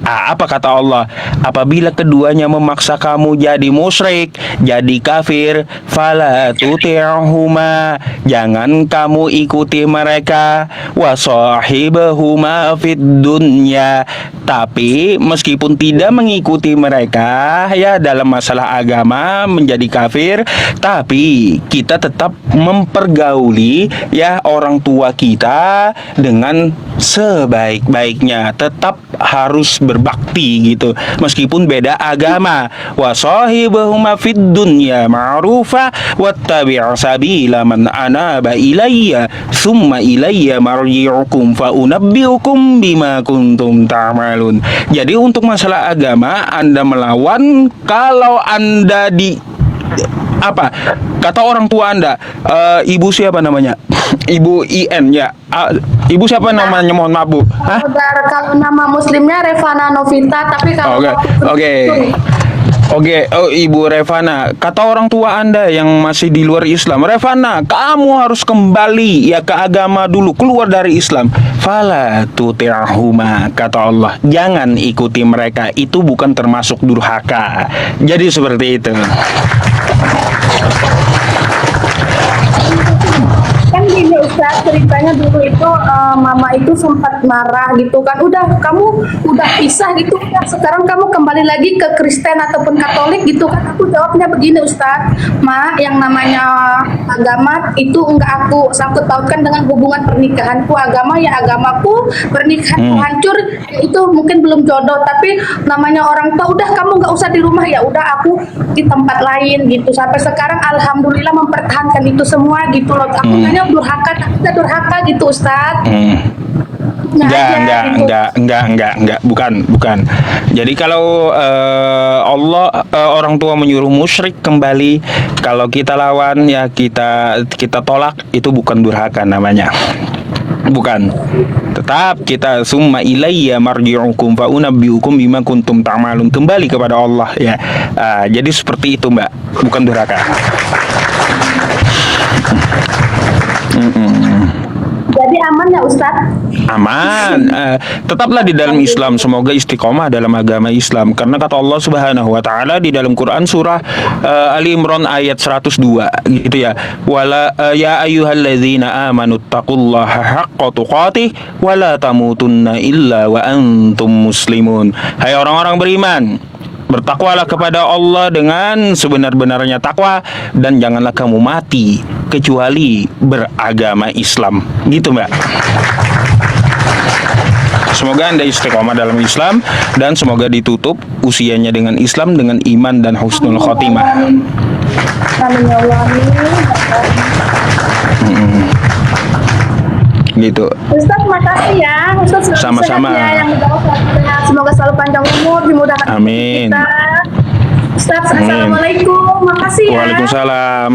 Apa kata Allah? Apabila keduanya memaksa kamu jadi musyrik, jadi kafir, fala tuti'huma, jangan kamu ikuti mereka, wa sahibahuma fid dunya, tapi meskipun tidak mengikuti mereka ya dalam masalah agama menjadi kafir, tapi kita tetap mempergauli ya orang tua kita dengan sebaik-baiknya, tetap harus berbakti gitu meskipun beda agama. Wa sahibahuma fid dunya ma'rufa wattabi' sabila man anaba ilayya summa ilayya marji'ukum fa unabbi'ukum bima kuntum ta'malun. Jadi untuk masalah agama Anda melawan, kalau Anda apa kata orang tua Anda, ibu siapa namanya? Ibu IN ya. Ibu siapa namanya? Mohon maaf Bu. Hah? Kalau nama muslimnya Revana Novita, tapi kalau Oke, oh Ibu Revana, kata orang tua Anda yang masih di luar Islam, Revana, kamu harus kembali ya ke agama dulu, keluar dari Islam. Fala tuti'huma, kata Allah, jangan ikuti mereka, itu bukan termasuk durhaka. Jadi seperti itu. Kan gini Ustaz, ceritanya dulu itu mama itu sempat marah gitu kan, udah kamu udah pisah gitu kan, sekarang kamu kembali lagi ke Kristen ataupun Katolik gitu kan. Aku jawabnya begini Ustaz, Ma, yang namanya agama itu enggak aku sangkut pautkan dengan hubungan pernikahanku. Agama ya agamaku, pernikahanku hancur itu mungkin belum jodoh, tapi namanya orang tua udah kamu nggak usah di rumah, ya udah aku di tempat lain gitu. Sampai sekarang alhamdulillah mempertahankan itu semua gitu loh. Aku hanya durhaka, tidak durhaka gitu Ustaz. Enggak, bukan. Jadi kalau Allah orang tua menyuruh musyrik kembali, kalau kita lawan ya kita tolak, itu bukan durhaka namanya. Bukan. Tetap kita summa ilayya marji'ukum fa unabbi'ukum bima kuntum ta'malun, kembali kepada Allah ya. Jadi seperti itu Mbak, bukan durhaka. Jadi aman ya Ustaz? Aman. Tetaplah di dalam Islam, semoga istiqomah dalam agama Islam, karena kata Allah Subhanahu wa taala di dalam Quran surah Ali Imran ayat 102 gitu ya. Wala ya ayyuhalladzina amanu taqullaha haqqa tuqatih wa la tamutunna illa wa antum muslimun. Hai orang-orang beriman, bertakwalah kepada Allah dengan sebenar-benarnya takwa, dan janganlah kamu mati kecuali beragama Islam. Gitu Mbak. Semoga Anda istiqomah dalam Islam, dan semoga ditutup usianya dengan Islam, dengan iman dan husnul khotimah. Amin ya Allah. Gitu. Ustaz makasih ya. Ustaz sama-sama. Ya, yang semoga selalu panjang umur, dimudahkan amin. Kita. Ustaz, assalamualaikum. Makasih ya. Waalaikumsalam.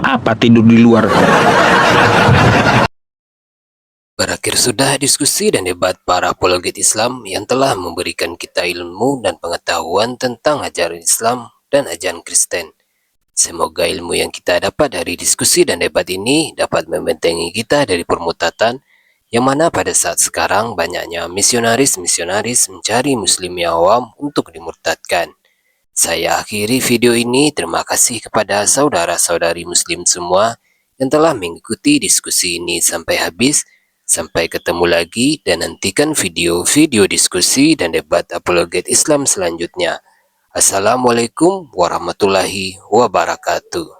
Apa tidur di luar? Berakhir sudah diskusi dan debat para apologet Islam yang telah memberikan kita ilmu dan pengetahuan tentang ajaran Islam dan ajaran Kristen. Semoga ilmu yang kita dapat dari diskusi dan debat ini dapat membentengi kita dari permutatan, yang mana pada saat sekarang banyaknya misionaris-misionaris mencari muslim yang awam untuk dimurtadkan. Saya akhiri video ini. Terima kasih kepada saudara-saudari muslim semua yang telah mengikuti diskusi ini sampai habis. Sampai ketemu lagi, dan nantikan video-video diskusi dan debat apologet Islam selanjutnya. Assalamualaikum warahmatullahi wabarakatuh.